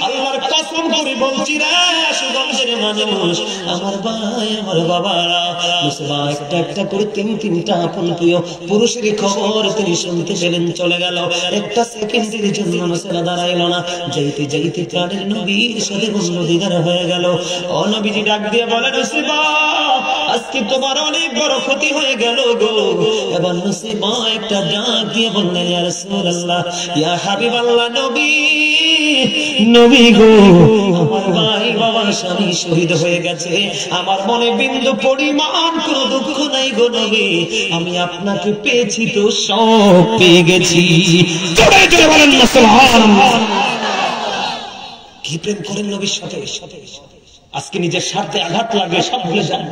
A: আল্লাহর কসম করে বলছি রে, সুগঞ্জের মানুষ, আমার ভাই, আমার বাবারা, নসীবা একটা একটা করে তিনটা আপন প্রিয় পুরুষের খবর তিনি শুনতে পেলেন। চলে গেল, একটা সেকেন্ডের জন্য নসীবা দাঁড়াইল না। যাইতে যাইতে প্রাণের নবীর সাথে বন্ধু দিদার হয়ে গেল। নবীজি ডাক দিয়ে বলে, নসীবা, আজকে তোমার অনেক বড় ক্ষতি হয়ে গেল গো। এবার নসীবা একটা ডাক দিয়ে বললেন, ইয়া রাসূলুল্লাহ, ইয়া হাবিবাল্লাহ, নবী গো, আমার ভাই বাবার স্বামী শহীদ হয়ে গেছে, আমার মনে বিন্দু পরিমাণ কোন দুঃখ নাই গো নবী, আমি আপনাকে পেয়েছি তো সব পেয়ে গেছি। জোরে জোরে বলেন না সুবহানাল্লাহ। কি প্রেম করেন নবীর সাথে। আজকে নিজের স্বার্থে আঘাত লাগবে সব ভুলে যান।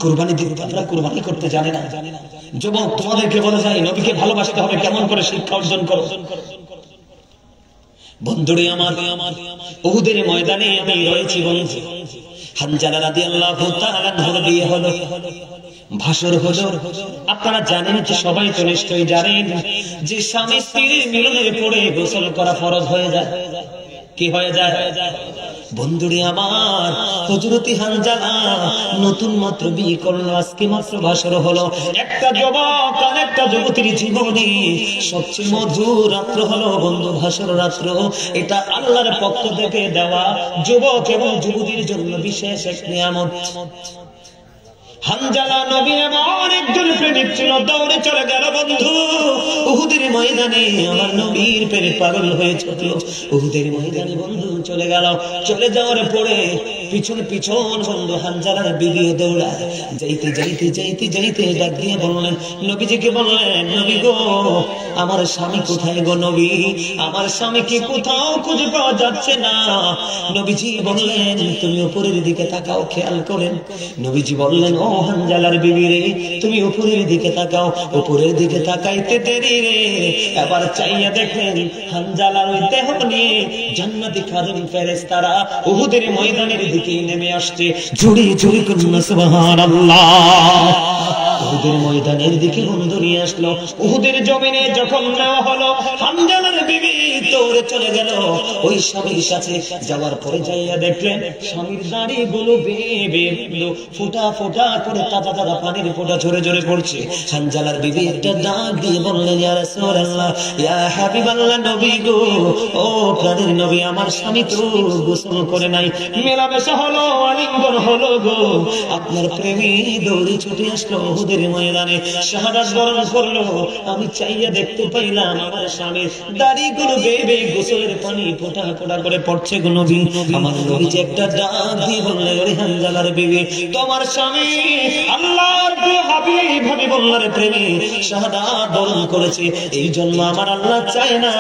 A: কুরবানি দিতে আমরা কুরবানি করতে জানি না। যুবক, তোমাদেরকে বলে যাই, নবীকে ভালোবাসতে হবে কেমন করে শিক্ষা অর্জন করো। বন্ধুরে আমার, উহুদের ময়দানে আমি রয়েছি বন্ধু। হানজালা রাদিয়াল্লাহু তাআলা আনহার বিয়ে হলো, ভাষর হলো। আপনারা জানেন যে, সবাই তো নিশ্চয়ই জানেন যে স্বামী স্ত্রীর মিলনের পরে গোসল করা ফরজ হয়ে যায়। কি হয়ে যায়?
B: বন্ধুরে আমার, হযরতি হানজালা নতুন মাত্র বিয়ে করলো, আজকে মাত্র বাসর হলো। একটা যুবক আর একটা যুবতীর জীবনে সবচেয়ে মধুর রাত্র হলো বন্ধু ভাসর রাত্র। এটা আল্লাহর পক্ষ থেকে দেওয়া যুবক এবং যুবতীর জন্য বিশেষ এক নিয়ামত। হানজালা নবী এমন একজন প্রেমিক ছিল, দৌড়ে চলে গেল বন্ধু উহুদের ময়দানে। আমার নবীর প্রেমে পাগল হয়ে ছুটল উহুদের ময়দানে বন্ধু চলে গেল। চলে যাওয়ার পরে পিছন পিছন বন্ধু হানজালার বিবি দৌড়ায়। যাইতে যাইতে যাইতে যাইতে ডাক দিয়ে বললেন, নবীজিকে বললেন, নবী গো আমার স্বামী কোথায় গো নবী? আমার স্বামীকে কোথাও খুঁজে পাওয়া যাচ্ছে না। নবীজি বললেন, তুমি উপরের দিকে তাকাও, খেয়াল করেন। নবীজি বললেন, ও হানজালার বিবি রে, তুমি উপরের দিকে তাকাও। উপরের দিকে তাকাইতে দেরি রে, এবার চাইয়া দেখেন হানজালার ওই দেহ নিয়ে জান্নাতি খাদেম ফেরেশতারা উহুদের ময়দানের দিকে নেমে আসছে। ঝুড়ি ঝুড়ি কন্যা সুবহানাল্লাহ। উহুদের ময়দানের দিকে বন্ধু নিয়ে আসলো। উহুদের জমিনে যখন নেওয়া হলো, হানজালার বিবি দৌড়ে চলে গেল ওই স্বামীর কাছে। যাওয়ার পরে যাইয়া দেখলেন স্বামীর দাড়িগুলো বেয়ে বেয়ে ফোঁটা ফোঁটা করে তাজা তাজা পানির ফোঁটা ঝরে ঝরে পড়ছে। হানজালার বিবি একটা ডাক দিয়ে বললেন, ইয়া রাসূলুল্লাহ, ইয়া হাবিবাল্লাহ, নবী গো, ও প্রাণের নবী, আমার স্বামী তো গোসল করে নাই, মেলামেশা হলো, আলিঙ্গন হলো গো। আপনার প্রেমে দৌড়ে ছুটে আসলো উহুদের ময়দানে, শাহাদাত বরণ করলো। আমি চাইয়া দেখতে পাইলাম আমার স্বামীর দাড়িগুলো বেয়ে বেয়ে গোসলের পানি ফোঁটা ফোঁটা করে পড়ছে গো নবী। আমার নবী যে একটা ডাক দিয়ে বললেন, ওরে হানজালার বিবি, তোমার স্বামী আল্লাহর প্রিয় হাবিব হাবিবুল্লাহর প্রেমে শাহাদাত বরণ করেছে, এই জন্য আমার আল্লাহ চায় না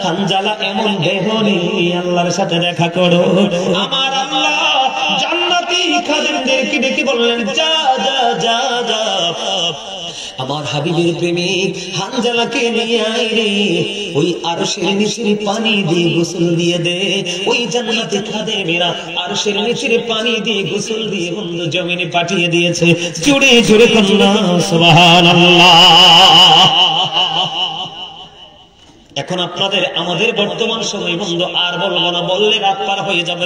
B: হানজালা এমন দেহ নিয়ে আল্লাহর সাথে দেখা করো। আমার আল্লাহ জান্নাতি খাদেমদেরকে ডেকে বললেন, যা যা যা যা, আমার হাবিবের প্রেমিক হানজালাকে নিয়ে আয় রে, ওই আরশের নিচের পানি দিয়ে গোসল দিয়ে দে। ওই জান্নাতি খাদেমেরা আরশের নিচের পানি দিয়ে গোসল দিয়ে বন্ধু জমিনে পাঠিয়ে দিয়েছে। জোরে জোরে কন্যা সুবহানাল্লাহ। এখন আপনাদের আমাদের বর্তমান সময় বন্ধু আর বলবো না, বললে রাত পার হয়ে যাবে।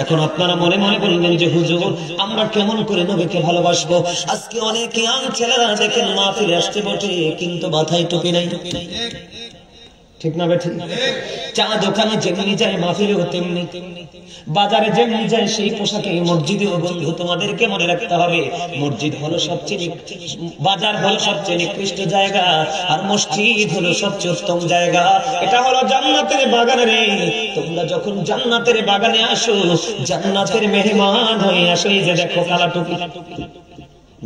B: এখন আপনারা মনে মনে বলবেন যে হুজুর আমরা কেমন করে নবীকে ভালোবাসবো? আজকে অনেক ইয়াং ছেলেরা দেখেন মাহফিলে আসতে বটে, কিন্তু মাথায় টুপি নাই, ঠিক না বেঠিক? চা দোকানে যেমনি যায় মাহফিলেও তেমনি, বাজারে যেমনি যায় সেই পোশাকে মসজিদেও বন্ধু তোমাদেরকে মনে রাখতে হবে, মসজিদ হলো সবচেয়ে, বাজার হলো সবচেয়ে নিকৃষ্ট জায়গা, আর মসজিদ হলো সবচেয়ে উত্তম জায়গা। এটা হলো জান্নাতের বাগান রে। তোমরা যখন জান্নাতের বাগানে আসো, জান্নাতের মেহমান হয়ে আসো। এই যে দেখো কালা টুপি,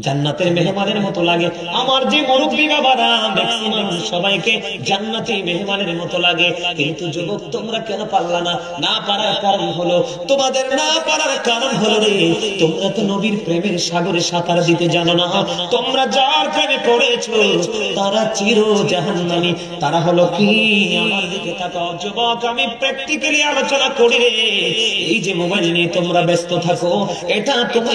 B: জান্নাতের মেহমানের মতো লাগে। আমার যে মুরব্বী বাবারা ম্যাক্সিমাম সবাইকে জান্নাতি মেহমানের মতো লাগে, কিন্তু যুবক তোমরা কেন পারলা না? না পারার কারণ হলো, তোমাদের না পারার কারণ হলো রে, তোমরা তো নবীর প্রেমের সাগরে সাঁতার দিতে জানো না। তোমরা যার প্রেমে পড়েছো তারা চির জাহান্নামী। তারা হলো কি? আমার দিকে তাকাও যুবক, আমি প্র্যাকটিক্যালি আলোচনা করি রে। এই যে মোবাইল নিয়ে তোমরা ব্যস্ত থাকো,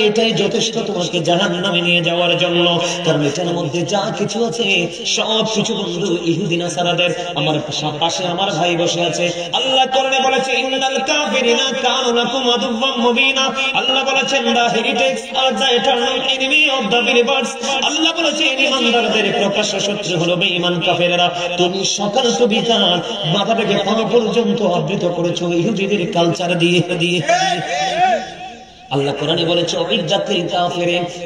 B: এটাই যথেষ্ট তোমাকে জাহান্নামে নিয়ে যাওয়ার জন্য। কারণ এটার মধ্যে যা কিছু আছে সব কিছু বন্ধু ইহুদি নাসারাদের। আমার পাশে আমার ভাই বসে আছে। আল্লাহ কোরআনে বলেছে, ইন্নাল কাফিরিনা কানু লাকুম আদুওয়াম মুবিনা। আল্লাহ বলেছেন, দা হেরিটেক্স are the eternal enemy of the believers. Allah বলেছে, ঈমানদারদের প্রকাশ্য শত্রু হলো বেঈমান কাফেররা। তুমি সকাল থেকে বিকাল মাথা থেকে পা পর্যন্ত আবৃত করেছো ইহুদিদের কালচার দিয়ে দিয়ে। আল্লাহ কোরআনে বলেছে,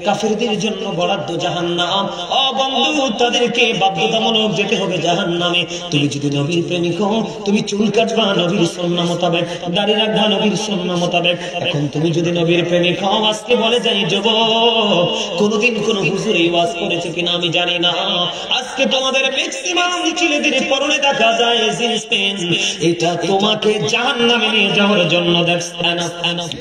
B: কাফেরদের জন্য বরাদ্দ জাহান্নাম। ও বন্ধু, তাদেরকে বাধ্যতামূলক যেতে হবে জাহান্নামে। তুমি যদি নবীর প্রেমিক হও, তুমি চুল কাটবা নবীর সুন্নাহ মোতাবেক, দাড়ি রাখবা নবীর সুন্নাহ মোতাবেক। এখন তুমি যদি নবীর প্রেমিক হও, আজকে বলে যাই যুবক, কোনদিন কোন হুজুর এই ওয়াজ করেছে কিনা আমি জানি না, আজকে তোমাদের ম্যাক্সিমাম ছেলেদের পরনে দেখা যায় জিন্স প্যান্ট। এটা তোমাকে জাহান্নামে নিয়ে যাওয়ার জন্য। That's enough.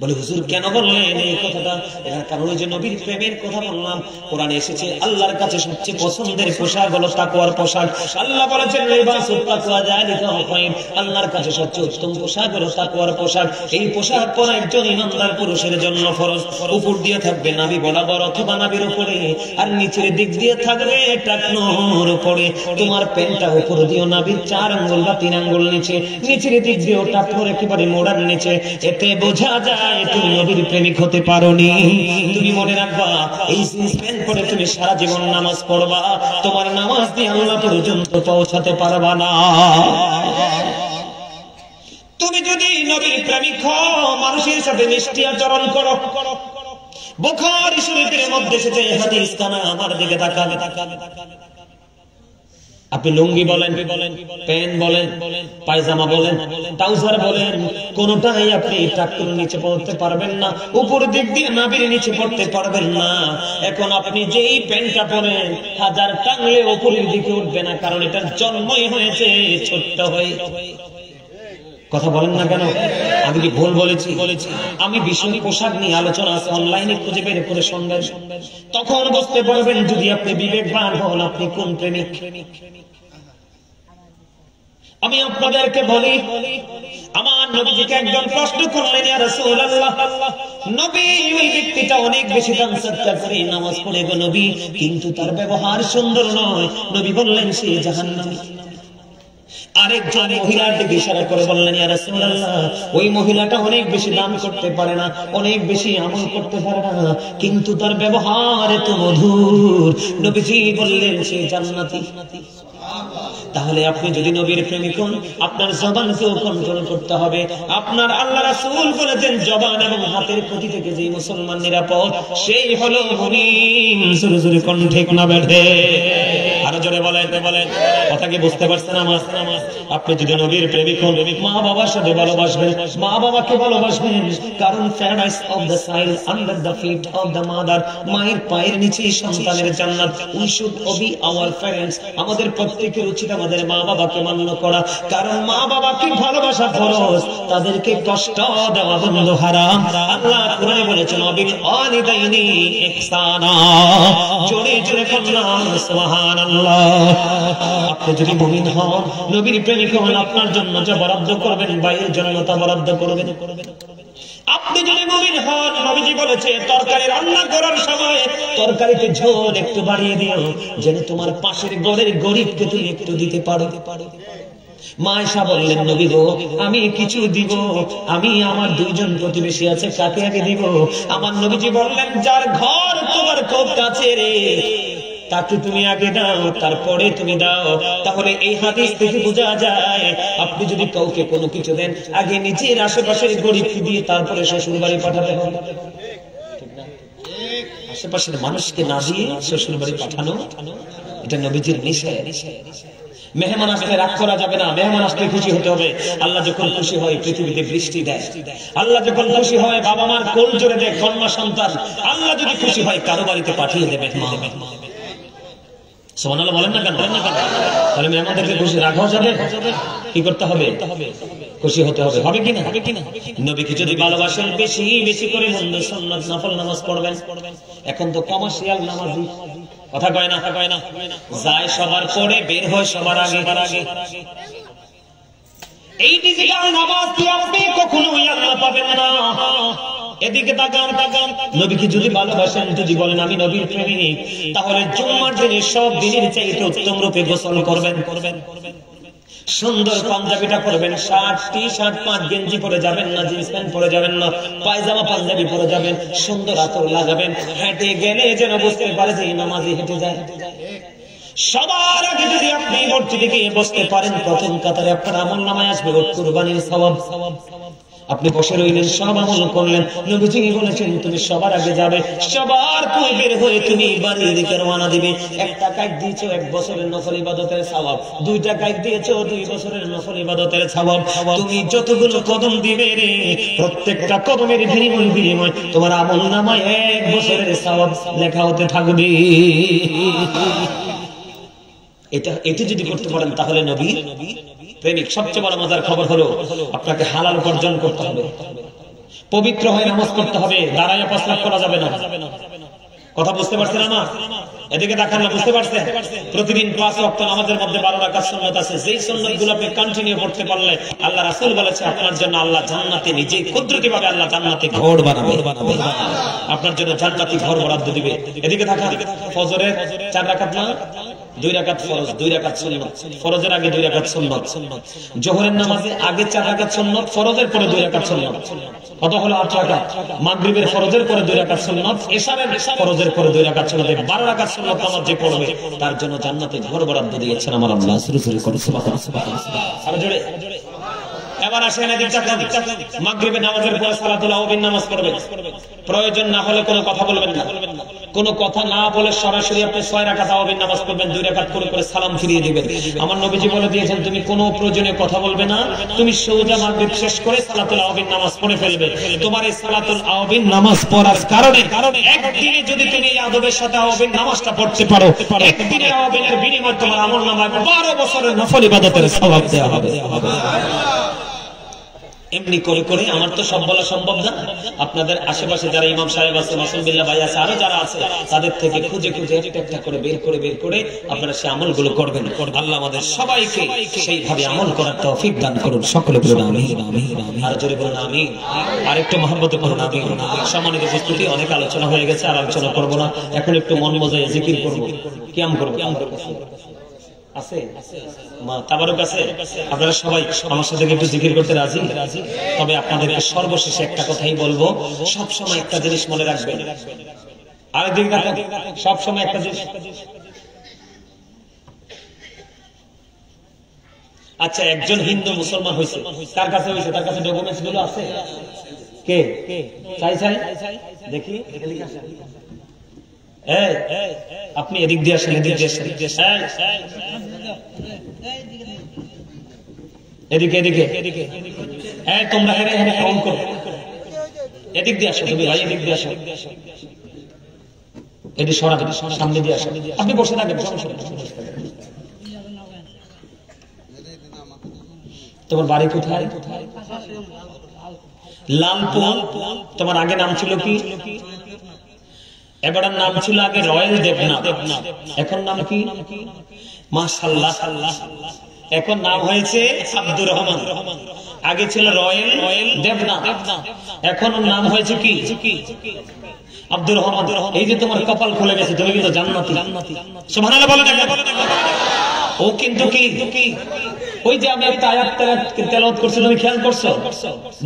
A: বলে হুজুর কেন বললেন এই কথাটা? এর কারণ ওই যে নবীর প্রেমের কথা বললাম। কোরআনে এসেছে আল্লাহর কাছে সবচেয়ে পছন্দের পোশাক হলো তাকওয়ার পোশাক। আল্লাহ বলেছেন লিবাসুত তাকওয়া যালিকা খায়র, আল্লাহর কাছে সবচেয়ে উত্তম পোশাক হলো তাকওয়ার পোশাক। এই পোশাক পরা একজন ইমানদার পুরুষের জন্য ফরজ। উপর দিয়ে থাকবে নাভি বরাবর অথবা নাভির উপরে, আর নিচের দিক দিয়ে থাকবে টাকনোর উপরে। তোমার প্যান্টটা উপর দিও নাভির 4 আঙ্গুল বা 3 আঙ্গুল নিচে, নিচের দিক দিয়েও টাকনোর একেবারে মোড়ার নিচে। এতে বোঝা যায় তুমি নবীর প্রেমিক হতে পারোনি। তুমি মনে রাখবা এই জিন্স প্যান্ট পরে তুমি সারা জীবন নামাজ পড়বা, তোমার নামাজ দিয়ে আল্লাহ পর্যন্ত পৌঁছাতে পারবা না। তুমি যদি নবীর প্রেমিক হও, মানুষের সাথে মিষ্টি আচরণ করো। বুখারী শরীফের মধ্যে এসেছে হাদিস কানা, আমার দিকে তাকান। আপনি লুঙ্গি বলেন, প্যান্ট বলেন, পায়জামা বলেন, ট্রাউজার বলেন, কোনটাই আপনি টাকনুর নিচে পড়তে পারবেন না, উপর দিক দিয়ে নাভির নিচে পড়তে পারবেন না। এখন আপনি যেই প্যান্টটা পরেন, হাজার টাঙলে উপরের দিকে উঠবে না, কারণ এটার জন্মই হয়েছে ছোট্ট হয়ে। কথা বলেন না কেন? আমি কি ভুল বলেছি? আমি বিষয় পোশাক নিয়ে আলোচনা আছে, অনলাইনে খুঁজে বের করে শুনবেন, তখন বুঝতে পারবেন যদি আপনি বিবেকবান হন আপনি কোন প্রেমিক। আমি আপনাদেরকে বলি, আমার নবীজিকে একজন প্রশ্ন করলেন, ইয়া রাসূলুল্লাহ, নবী ওই ব্যক্তিটা অনেক বেশি দান সদকা করে নামাজ পড়ে গো নবী, কিন্তু তার ব্যবহার সুন্দর নয়। নবী বললেন সে জাহান্নামী। আরেকজন মহিলার দিকে ইশারা করে বললেন, ইয়া রাসূলুল্লাহ, ওই মহিলাটা অনেক বেশি দান করতে পারে না, অনেক বেশি আমল করতে পারে না, কিন্তু তার ব্যবহার এত মধুর। নবীজি বললেন সে জান্নাতি। তাহলে আপনি যদি নবীর প্রেমিক হন, আপনার জবানকেও কন্ট্রোল করতে হবে। আপনার আল্লাহ রাসূল বলেছেন জবান এবং হাতের প্রতি থেকে যে মুসলমান নিরাপদ, সেই হলো মুমিন। জোরে জোরে কোন ঠিক না বেঠে? আরো জোরে বলেন। কথা কি বুঝতে পারছেন আমার? আপনি যদি নবীর প্রেমিক হন, মা বাবার সাথে ভালোবাসবেন, মা বাবাকে ভালোবাসবেন, কারণ প্যারাডাইস অফ দ্য সাইল under the feet of the mother, মায়ের পায়ের নিচে সন্তানের জান্নাত। We should obey our parents, আমাদের প্রত্যেকের উচিত আমাদের মা বাবাকে মান্য করা, কারণ মা বাবাকে ভালোবাসা ফরজ, তাদেরকে কষ্ট দেওয়া বন্ধ হারাম। আল্লাহ কোরআনে বলেছেন ওয়াবিল ওয়ালিদাইনি ইহসানা, জোরে জোরে বললাম সুবহানাল্লাহ। আপনি যদি মুমিন হন, নবীর প্রেমিক হন, আপনার জন্য যা বরাদ্দ করবেন, ভাইয়ের জন্য তা বরাদ্দ করবেন। আপনি যদি মুমিন হন, নবীজি বলেছে তরকারি রান্না করার সময় তরকারিতে ঝোল একটু বাড়িয়ে দিও, যেন তোমার পাশের ঘরের গরিবকে তুমি একটু দিতে পারো। মা আয়েশা বললেন, নবী গো, আমি কিছু দিব, আমি আমার 2 জন প্রতিবেশী আছে, কাকে আগে দিব? আমার নবীজি বললেন, যার ঘর তোমার খুব কাছে রে, তাকে তুমি আগে দাও, তারপরে তুমি দাও। তাহলে এই হাদিস থেকে বোঝা যায়, আপনি যদি কাউকে কোনো কিছু দেন, আগে নিজের আশেপাশের গরিবকে দিয়ে তারপরে শ্বশুর বাড়ি পাঠাতে হবে। আশেপাশের মানুষকে না দিয়ে শ্বশুর বাড়ি পাঠানো, এটা নবীজির নিষেধ। মেহমান আসলে রাগ করা যাবে না, মেহমান আসলে খুশি হতে হবে। আল্লাহ যখন খুশি হয় পৃথিবীতে বৃষ্টি দেয়, আল্লাহ যখন খুশি হয় বাবা মার কোল জোরে দেয় কন্যা সন্তান, আল্লাহ যদি খুশি হয় কারো বাড়িতে পাঠিয়ে দেবে মা। সুবহানাল্লাহ বলেন না কেন? তাহলে মেহমানদেরকে খুশি রাখাও যাবে, কি করতে হবে? খুশি হতে হবে। হবে কিনা? নবীকে যদি ভালোবাসেন, বেশি বেশি করে সুন্নাত নফল নামাজ পড়বেন। এখন তো কমার্শিয়াল নামাজি, কথা কয় না, যায় সবার পরে, বের হয় সবার আগে। এই ডিজিটাল নামাজ কি আপনি কখনোই আল্লাহ পাবেন না। এদিকে তাকান। নবীকে যদি ভালোবাসেন, যদি বলেন আমি নবীর প্রেমিক, তাহলে জুম্মার দিনে সব দিনের চাইতে উত্তম রূপে গোসল করবেন। সুন্দর পাঞ্জাবিটা পরবেন, শার্ট টি-শার্ট 5 গেঞ্জি পরে যাবেন না, জিন্স প্যান্ট পরে যাবেন না, পায়জামা পাঞ্জাবি পরে যাবেন, সুন্দর আতর লাগাবেন। হেঁটে গেলে যেন বুঝতে পারে যে নামাজি হেঁটে যায়। সবার আগে যদি আপনি মসজিদে গিয়ে বসতে পারেন, প্রথম কাতারে আপনার আমলনামায় আসবে কুরবানির সওয়াব। আপনি বসে রইলেন, সব আমল করলেন, নবীজি বলেছেন তুমি সবার আগে যাবে, সবার পূর্বের হয়ে তুমি বাড়ির দিকে রওনা দিবে। 1 টাকা দিয়েছো 1 বছরের নফল ইবাদতের সওয়াব, 2 টাকা দিয়েছো 2 বছরের নফল ইবাদতের সওয়াব। তুমি যতগুলো কদম দিবে রে, প্রত্যেকটা কদমের বিনিময় তোমার আমলনামায় 1 বছরের সওয়াব লেখা হতে থাকবে। এটা যদি করতে পারেন, তাহলে নবী প্রেমিক। সবচেয়ে বড় মজার খবর হলো, আপনাকে হালাল উপার্জন করতে হবে। পবিত্র হয়ে নামাজ পড়তে হবে, দাঁড়ায় প্রস্রাব করা যাবে না। কথা বুঝতে পারছেন আমার? এদিকে দেখান না, বুঝতে পারছেন? প্রতিদিন 5 ওয়াক্ত নামাজের মধ্যে 12 রাকাত সুন্নাত আছে, যেই সুন্নাতগুলো আপনি কন্টিনিউ করতে পারলে আল্লাহ রাসূল বলেছে আপনার জন্য আল্লাহ জান্নাতে নিজেই কুদরতিভাবে আল্লাহ জান্নাতে ঘর বানাবে, আপনার জন্য জান্নাতি ঘর বরাদ্দ দিবে। এদিকে থাকা ফজরের 4 রাকাত না 2 রাকাত ফরজ, 2 রাকাত সুন্নাত, ফরজের আগে 2 রাকাত সুন্নাত, জোহরের নামাজে আগে 4 রাকাত সুন্নাত, ফরজের পরে 2 রাকাত সুন্নাত, কত হলো 8 রাকাত। মাগরিবের ফরজের পরে 2 রাকাত সুন্নাত, এশারের ফরজের পরে 2 রাকাত সুন্নাত, 12 রাকাত সুন্নাত নামাজ যে পড়বে তার জন্য জান্নাতে ঘর বরাদ্দ দিয়েছেন আমার আল্লাহ। শুরু করে সুবহানাল্লাহ, আর জোরে। এবার আসেন এদিকে মাগরিবের নামাজের পরে সালাতুল আওয়াবিন নামাজ পড়বেন। প্রয়োজন না হলে কোনো কথা বলবেন না, কোনো কথা না বলে সরাসরি আপনি 6 রাকাত আওয়াবিন নামাজ পড়বেন, 2 রাকাত করে সালাম ফিরিয়ে দিবেন। আমার নবীজি বলে দিয়েছেন তুমি কোনো প্রয়োজনীয় কথা বলবে না, তুমি সোজা মাগরিব শেষ করে সালাতুল আওয়াবিন নামাজ পড়ে ফেলবে। তোমার এই সালাতুল আওয়াবিন নামাজ পড়ার কারণে একদিনে যদি তুমি এই আদবের সাথে আওয়াবিন নামাজটা পড়তে পারো, একদিনের আওয়াবিনের বিনিময়ে তোমার আমলনামায় 12 বছরের নফল ইবাদতের সওয়াব দেওয়া হবে। এমনি করে করে আমার তো সব বলা সম্ভব না, আপনাদের আশেপাশে যারা ইমাম সাহেব আছে, মাসুম বিল্লাহ ভাই আছে, আরো যারা আছে তাদের থেকে খুঁজে খুঁজে একটা করে বের করে আপনারা সেই আমলগুলো করবেন। আল্লাহ আমাদের সবাইকে সেইভাবে আমল করার তৌফিক দান করুন। সকলে বলুন আমিন, আর জোরে বলুন আমিন, আর একটু মহব্বতে করুন আমিন। সম্মানিত উপস্থিতি, অনেক আলোচনা হয়ে গেছে, আর আলোচনা করব না। এখন একটু মন মজায় জিকির করব, কিয়াম করব। আছে মা তাবারক আছে, আপনারা সবাই আমার সাথে একটু জিকির করতে রাজি? তবে আপনাদেরকে সর্বশেষে একটা কথাই বলবো, সব সময় একটা জিনিস মনে রাখবেন। আরেকদিন সব সময় একটা জিনিস, আচ্ছা একজন হিন্দু মুসলমান হয়েছে, তার কাছে ডকুমেন্টস গুলো আছে? কে চাই দেখি, আপনি এদিক দিয়ে আসেন, এদিকে তোমরা কাউন্ট করো, এদিক দিয়ে আসো, তুমি ভাই এদিক দিয়ে আসো, এদিকে সরা, সামনে দিয়ে আসো, আপনি বসে থাকেন। তোমার বাড়ি কোথায়? লালপুর। তোমার আগে নাম ছিল কি? এবার নাম ছিল আগে রয়েল দেবনাথ, এখন নাম কি? মাশাআল্লাহ, এখন নাম হয়েছে আব্দুর রহমান। আগে ছিল রয়েল দেবনাথ, এখন নাম হয়েছে কি? আব্দুর রহমান। এই যে তোমার কপাল খুলে গেছে, তুমি কিন্তু জান্নাতি। সুবহানাল্লাহ বলে না? ও কিন্তু কি ওই যে আমি একটা আয়াত তেলাওয়াত করছি, তুমি খেয়াল করছো?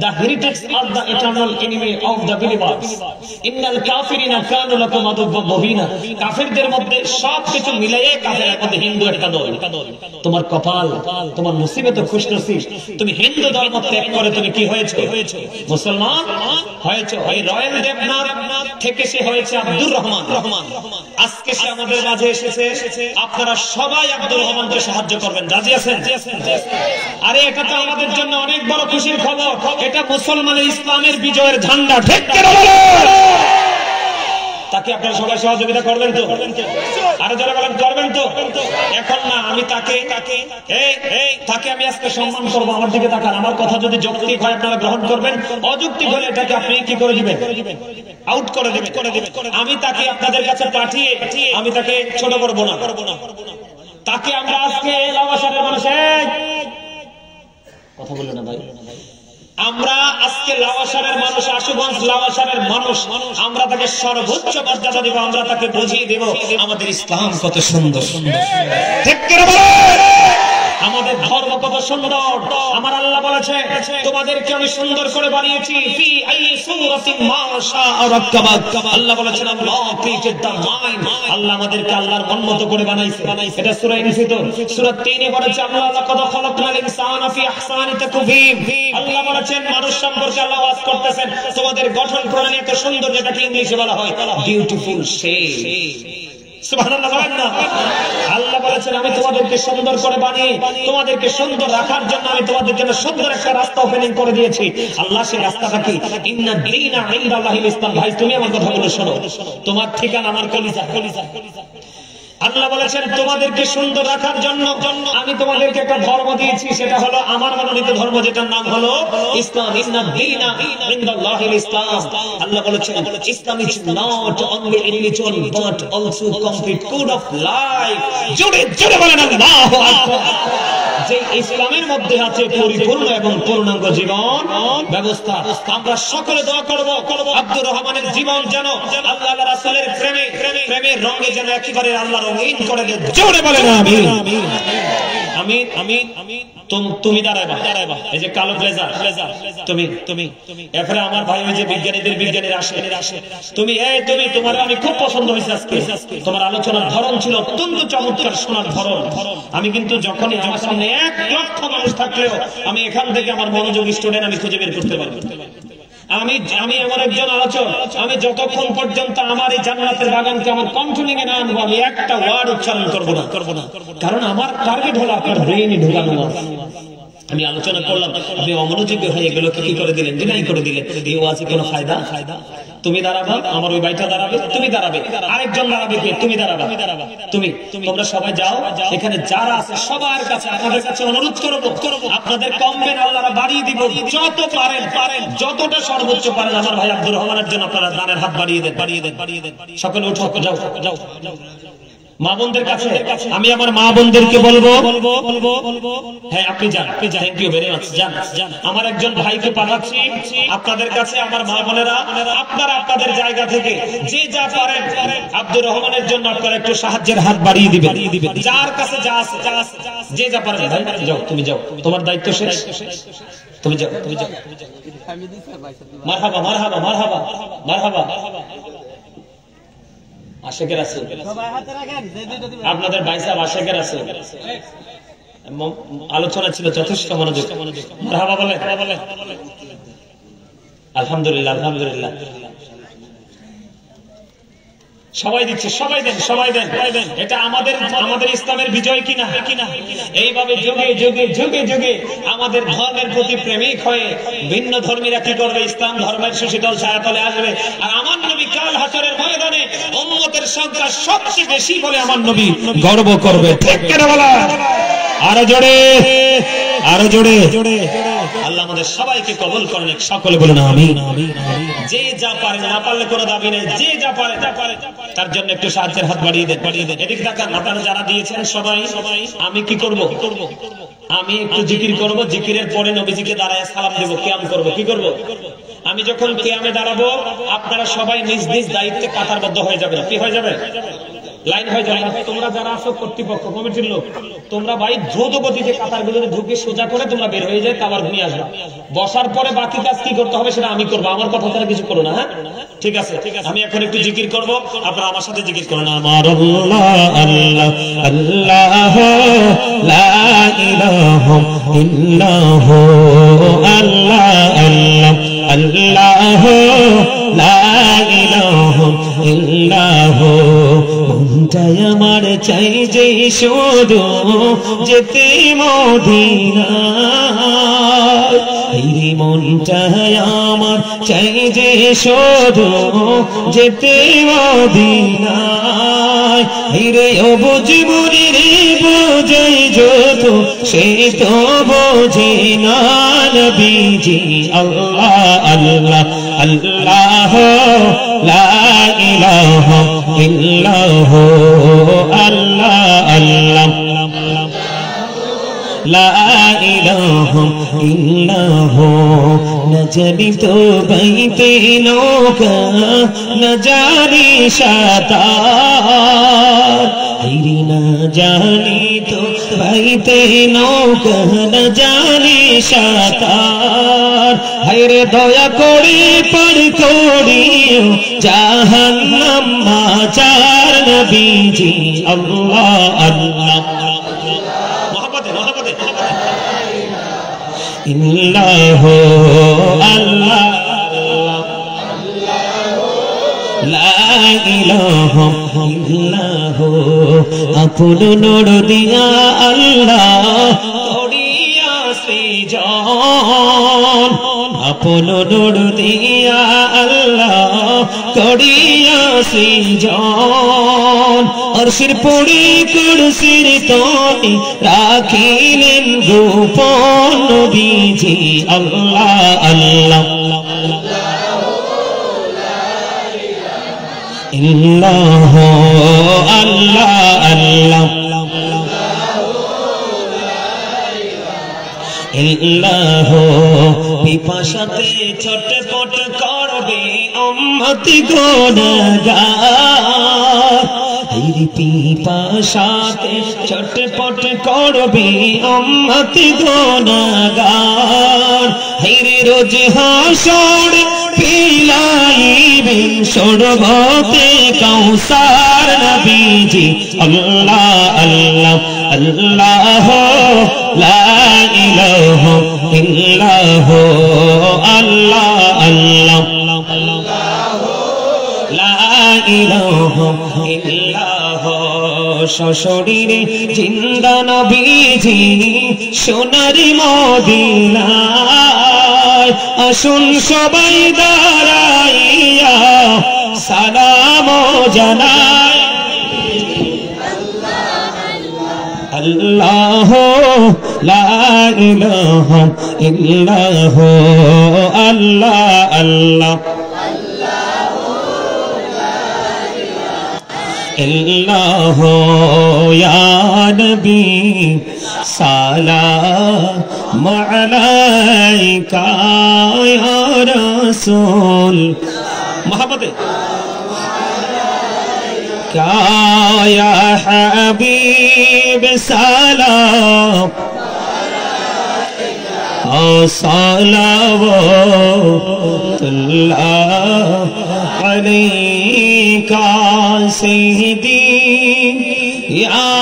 A: The heretics are the eternal enemy of the believers. Innal kafirina kanu lakum aduwwan mubina. কাফেরদের মধ্যে সবকিছু মিলিয়ে কাফেরের মধ্যে হিন্দু একটা দল। তোমার কপাল, তোমার মুসিবত খুশনসিব, তুমি হিন্দু ধর্ম ত্যাগ করে তুমি কি হয়েছো? মুসলমান হয়েছো। এই রয়েল দেবনাথ থেকে সে হয়েছে আব্দুর রহমান। আজকে সে আমাদের মাঝে এসেছে, আপনারা সবাই আব্দুর রহমানকে সাহায্য করবেন, রাজি আছেন? আরে এটা তো আমাদের জন্য অনেক বড় খুশির খবর, এটা মুসলমানের ইসলামের বিজয়ের ঝান্ডা। ঠিক করে বলেন, তাকে আপনারা সবাই সহযোগিতা করবেন তো? আরো যারা বলেন করবেন তো? এখন না, আমি তাকে আমি আজকে সম্মান করবো। আমার দিকে তাকান, আমার কথা যদি যৌক্তিক হয় আপনারা গ্রহণ করবেন, অযৌক্তিক হলে এটাকে আপনি কি করে দিবেন? আউট করে দিবেন। আমি তাকে আপনাদের কাছে পাঠিয়ে আমি তাকে ছোট করবো না। তাকে আমরা আজকে লাওয়াসারের মানুষের কথা বললো না ভাই, আমরা আজকে লাওয়াসারের মানুষ, আশুগঞ্জ লাওয়াসারের মানুষ, আমরা তাকে সর্বোচ্চ মর্যাদা দিব। আমরা তাকে বুঝিয়ে দেব আমাদের ইসলাম কত সুন্দর। ঠিক করে বলেন, আমাদের ধর্ম কত সুন্দর। আমার আল্লাহ বলেছে তোমাদেরকে আমি সুন্দর করে বানিয়েছি। ফি আইয়ি সূরাতিন মা শাআ রাক্কাবাক। আল্লাহ বলেছেন আল্লাহ ক্রিয়েটেড দ্য মাইন্ড। আল্লাহ আমাদেরকে আল্লাহর মন মতো করে বানাইছে। এটা সূরা ইনফিতর সূরা 3 এ বলেছে আল্লাহ লাকাদ খালাকনাল ইনসানা ফি আহসানি তাকওয়িম। আল্লাহ বলেছেন মানুষ সম্পর্কে আল্লাহ ওয়াজ করতেছেন তোমাদের গঠন প্রণালী এত সুন্দর, যেটাকে ইংলিশে বলা হয় বিউটিফুল শেপ। সুবহানাল্লাহ বলেন না? আল্লাহ বলেছেন আমি তোমাদেরকে সুন্দর করে বানিয়ে তোমাদেরকে সুন্দর রাখার জন্য আমি তোমাদের জন্য সুন্দর একটা রাস্তা ওপেনিং করে দিয়েছি। আল্লাহ সেই রাস্তাটা কি? ইন্না দীনা ইনদাল্লাহিল ইসলাম। ভাই তুমি আমার কথাগুলো শোনো, তোমার ঠিকানা আমার কলিজা। আল্লাহ বলেছেন তোমাদেরকে সুন্দর রাখার জন্য আমি তোমাদেরকে একটা ধর্ম দিয়েছি, সেটা হলো আমার মনোনীত ধর্ম, যেটার নাম হলো ইসলাম। ইন্না দীনা ইনদাল্লাহিল ইসলাম। আল্লাহ বলেছেন Islam is not only a religion but also complete code of life. জোরে জোরে বলেন আল্লাহু আকবার। যে ইসলামের মধ্যে আছে পরিপূর্ণ এবং পূর্ণাঙ্গ জীবন ব্যবস্থা। আমরা সকলে দোয়া করব আব্দুর রহমানের জীবন যেন আল্লাহ রাসূলের প্রেমের রঙে যেন একেবারে আল্লাহ রঙিন করে দেন। জোরে বলেন আমিন। আমিন আমিন আমিন। তুমি দাঁড়াইবা, এই যে কালো ব্লেজার তুমি এরপরে আমার ভাই ওই যে বিজ্ঞানীদের আসে তুমি তোমার আমি খুব পছন্দ হয়েছে আজকে তোমার আলোচনার ধরন ছিল অত্যন্ত চমৎকার, শোনার ধরন। আমি কিন্তু যখনই আমার সামনে 1 লক্ষ মানুষ থাকলেও আমি এখান থেকে আমার মনোযোগী স্টুডেন্ট আমি খুঁজে বের করতে পারবো। আমি আমার একজন আলোচক, আমি যতক্ষণ পর্যন্ত আমার এই জান্নাতের বাগানকে আমার কন্ট্রোলিং এ না আনবো আমি একটা ওয়ার্ড উচ্চারণ করবো না, কারণ আমার টার্গেট হলো আপনার ব্রেইনে ঢোকানো। আমি আলোচনা করলাম, আপনি অমনোযোগী হয়ে এগুলোকে কি করে দিলেন, ডিনাই করে দিলেন। এই ওয়াজে কোনো ফায়দা? তুমি দাঁড়াবা, আমার ওই ভাইটা দাঁড়াবে, তুমি দাঁড়াবে, আরেকজন দাঁড়াবে, তুমি দাঁড়াবা, তোমরা সবাই যাও। এখানে যারা আছে সবার কাছে আপনাদের কাছে অনুরোধ করবো, আপনাদের কমবেন আল্লাহরা বাড়িয়ে দিব, যত পারেন যতটা সর্বোচ্চ পারেন আমার ভাই আব্দুর রহমানের জন্য আপনারা দানের হাত বাড়িয়ে দেন। সকলে উঠো, যাও। মা বোনদের কাছে আমি আমার মা বোনদেরকে বলবো, হ্যাঁ আপনি যান। Thank you very much. যান। আমার একজন ভাইকে পাঠাচ্ছি আপনাদের কাছে। আমার মা বোনেরা আপনারা আপনাদের জায়গা থেকে যে যা পারেন আব্দুর রহমানের জন্য আপনারা একটু সাহায্যের হাত বাড়িয়ে দিবেন। যার কাছে যা আছে যে যা পারেন। ভাই যাও, তুমি যাও, তোমার দায়িত্ব শেষ, তুমি যাও। মারহাবা মারহাবা মারহাবা মারহাবা। আশেকের আছে আপনাদের ভাই সাহেব, আশেকের আছে। আলোচনা ছিল যথেষ্ট মনোযোগ। মারহাবা বলে আলহামদুলিল্লাহ আলহামদুলিল্লাহ। সবাই দিচ্ছে, সবাই দেন। এটা আমাদের ইসলামের বিজয় কিনা। এইভাবে যুগে আমাদের ধর্মের প্রতি প্রেমিক হয়ে ভিন্ন ধর্মীরা কি করবে, ইসলাম ধর্মের সুশীতল ছায়াতলে আসবে। আর আমার নবী কাল হাসরের ময়দানে উম্মতের সংখ্যা সবচেয়ে বেশি বলে আমার নবী গর্ব করবে। ঠিক কিনা বলা? আরো জোরে। আল্লাহ আমাদের সবাইকে কবুল করেন, সকলে বলুন আমিন। যে যা পারে, না পারলে কোনো দাবি নেই, যে যা পারে তার জন্য একটু সাহায্যের হাত বাড়িয়ে দেন। এদিকে তাকান, আপনারা যারা দিয়েছেন সবাই। আমি কি করব? আমি একটু জিকির করব, জিকিরের পরে নবীজিকে দাঁড়ায় সালাম দেব, কিয়াম করব। কি করব? আমি যখন কিয়ামে দাঁড়াবো আপনারা সবাই নিজ নিজ দায়িত্বে কাতারবদ্ধ হয়ে যাবেন। কি হয়ে যাবে? লাইন হয়ে যাবে। তোমরা যারা আছো কর্তৃপক্ষ কমিটির লোক, তোমরা ভাই দ্রুত গতিতে কাতারগুলোতে ঢুকে সোজা করে তোমরা বের হয়ে যায়, আবার ঘুমিয়ে আসবে। বসার পরে বাকি কাজ কি করতে হবে সেটা আমি করবো, আমার কথা তারা কিছু করো না। হ্যাঁ ঠিক আছে। আমি এখন একটু জিকির করবো, আপনারা আমার সাথে জিকির করুন। আমার আল্লাহ আল্লাহ আল্লাহ লা ইলাহা ইল্লাহু আল্লাহ আল্লাহ আল্লাহ লা ইলাহা ইল্লাহু। মনটাই আমার চাই যে শুধু যেতে মদিনায়, এই মনটাই আমার চাই যে শুধু যেতে মদিনায়। রে ও বুঝবুরি রে বুঝে যত সে তো বোঝে না নবীজি। আল্লাহ আল্লাহ আল্লাহ লা ইলাহা ইল্লাহু আল্লাহ আল্লাহ লা ইলাহা ইল্লাহু। না জানি তো বাইতে নৌকা, না জানি সাঁতার, না জানি তো বাইতে নৌকা, না জানি সাঁতার। হায়রে দয়া করে পার করিও জাহান্নাম মাঝার নবীজি। আল্লাহ আল্লাহ ইল্লাহু আল্লাহ লা ইলাহা ইল্লাহু। আপন নূর দিয়া আল্লাহ করিয়া সৃজন, আপন নূর দিয়া আল্লাহ
B: করিয়া সৃজন আরশের পড়ি কুরসির তলে রাখিলেন গোপন নবীজি আল্লাহ আল্লাহ ইল্লাহ আল্লাহ আল্লাহ ইল্লাহ পিপাসাতে ছটপট করবে উম্মতি গুনাহগার হায়রে পিপাসাতে ছটপট করবে উম্মতি গুনাহগার হায়রে রোজ হাসর পিলাইবেন শরবতে কাউসার নবীজি আল্লাহ আল্লাহ আল্লাহ লা ইলাহা ইল্লাল্লাহ আল্লাহ আল্লাহ লা ইলাহা ইল্লাল্লাহ সশরীরে জিন্দা নবীজি সোনার মদিনায় আসুন সবাই দাঁড়াইয়া সালাম জানাই আল্লাহ লা ইলাহা ইল্লাল্লাহ আল্লাহ আল্লাহ ইল্লাহ ইয়া নবী সালাম আলাইকা ইয়া রাসূল মোহাম্মদে يا حبيب سلام صلوات الله عليك سيدي يا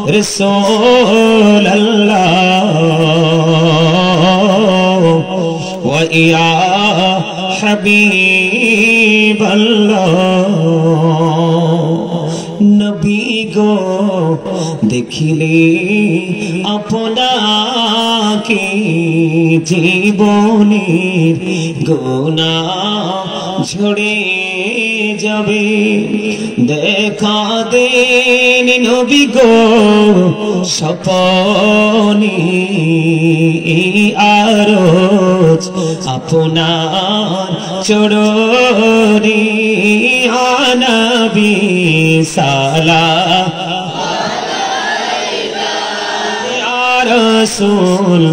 B: رسول الله ويا حبيب الله নবী গো দেখিলে আপনাকে জীবনের গুনাহ ঝরে যাবে দেখা দেন নবী গো স্বপনে আরজ আপনার চরণে নবী সালাম ইয়া রাসূল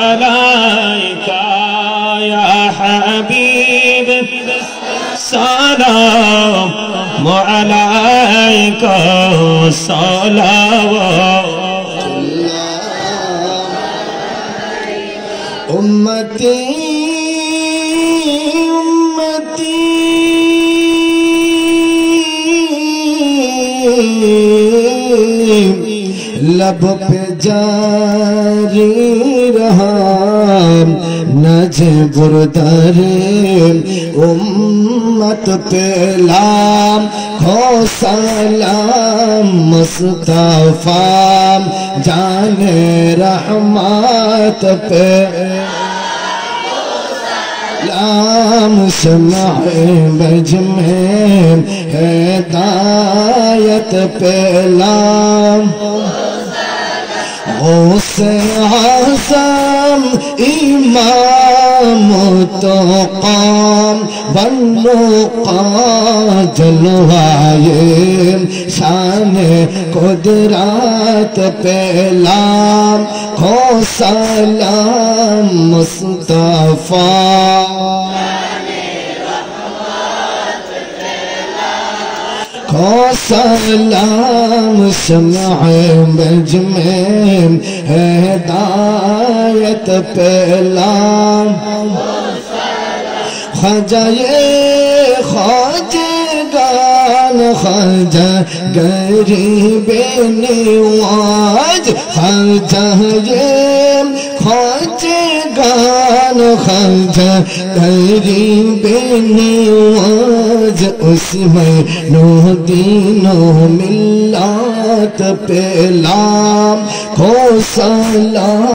B: আলাইকা ইয়া হাবিব সালাম আলাইকা সালাওয়াতুল্লাহ উম্মতি लब पे जारी रहा नज बुरदरे उम्मत पे लाम खो सलाम मुस्तफा जाने रहमत पे लाम शम्अ बज में हिदायत पे लाम गौसे आज़म इमाम तो क़ाम बन्नो क़ा जलवाए शान कुदरत पे लाम हो सलाम मुस्तफा हो सलाम शम्अ बज में हिदायत पे लाम ख्वाजाए ख्वाजगान ख्वाजा गरीबे निवाज ख्वाजाए ख्वाजगान ख्वाजा गरीबे निवाज उसमें नो दीनो मिल्लत पे लाम हो सलाम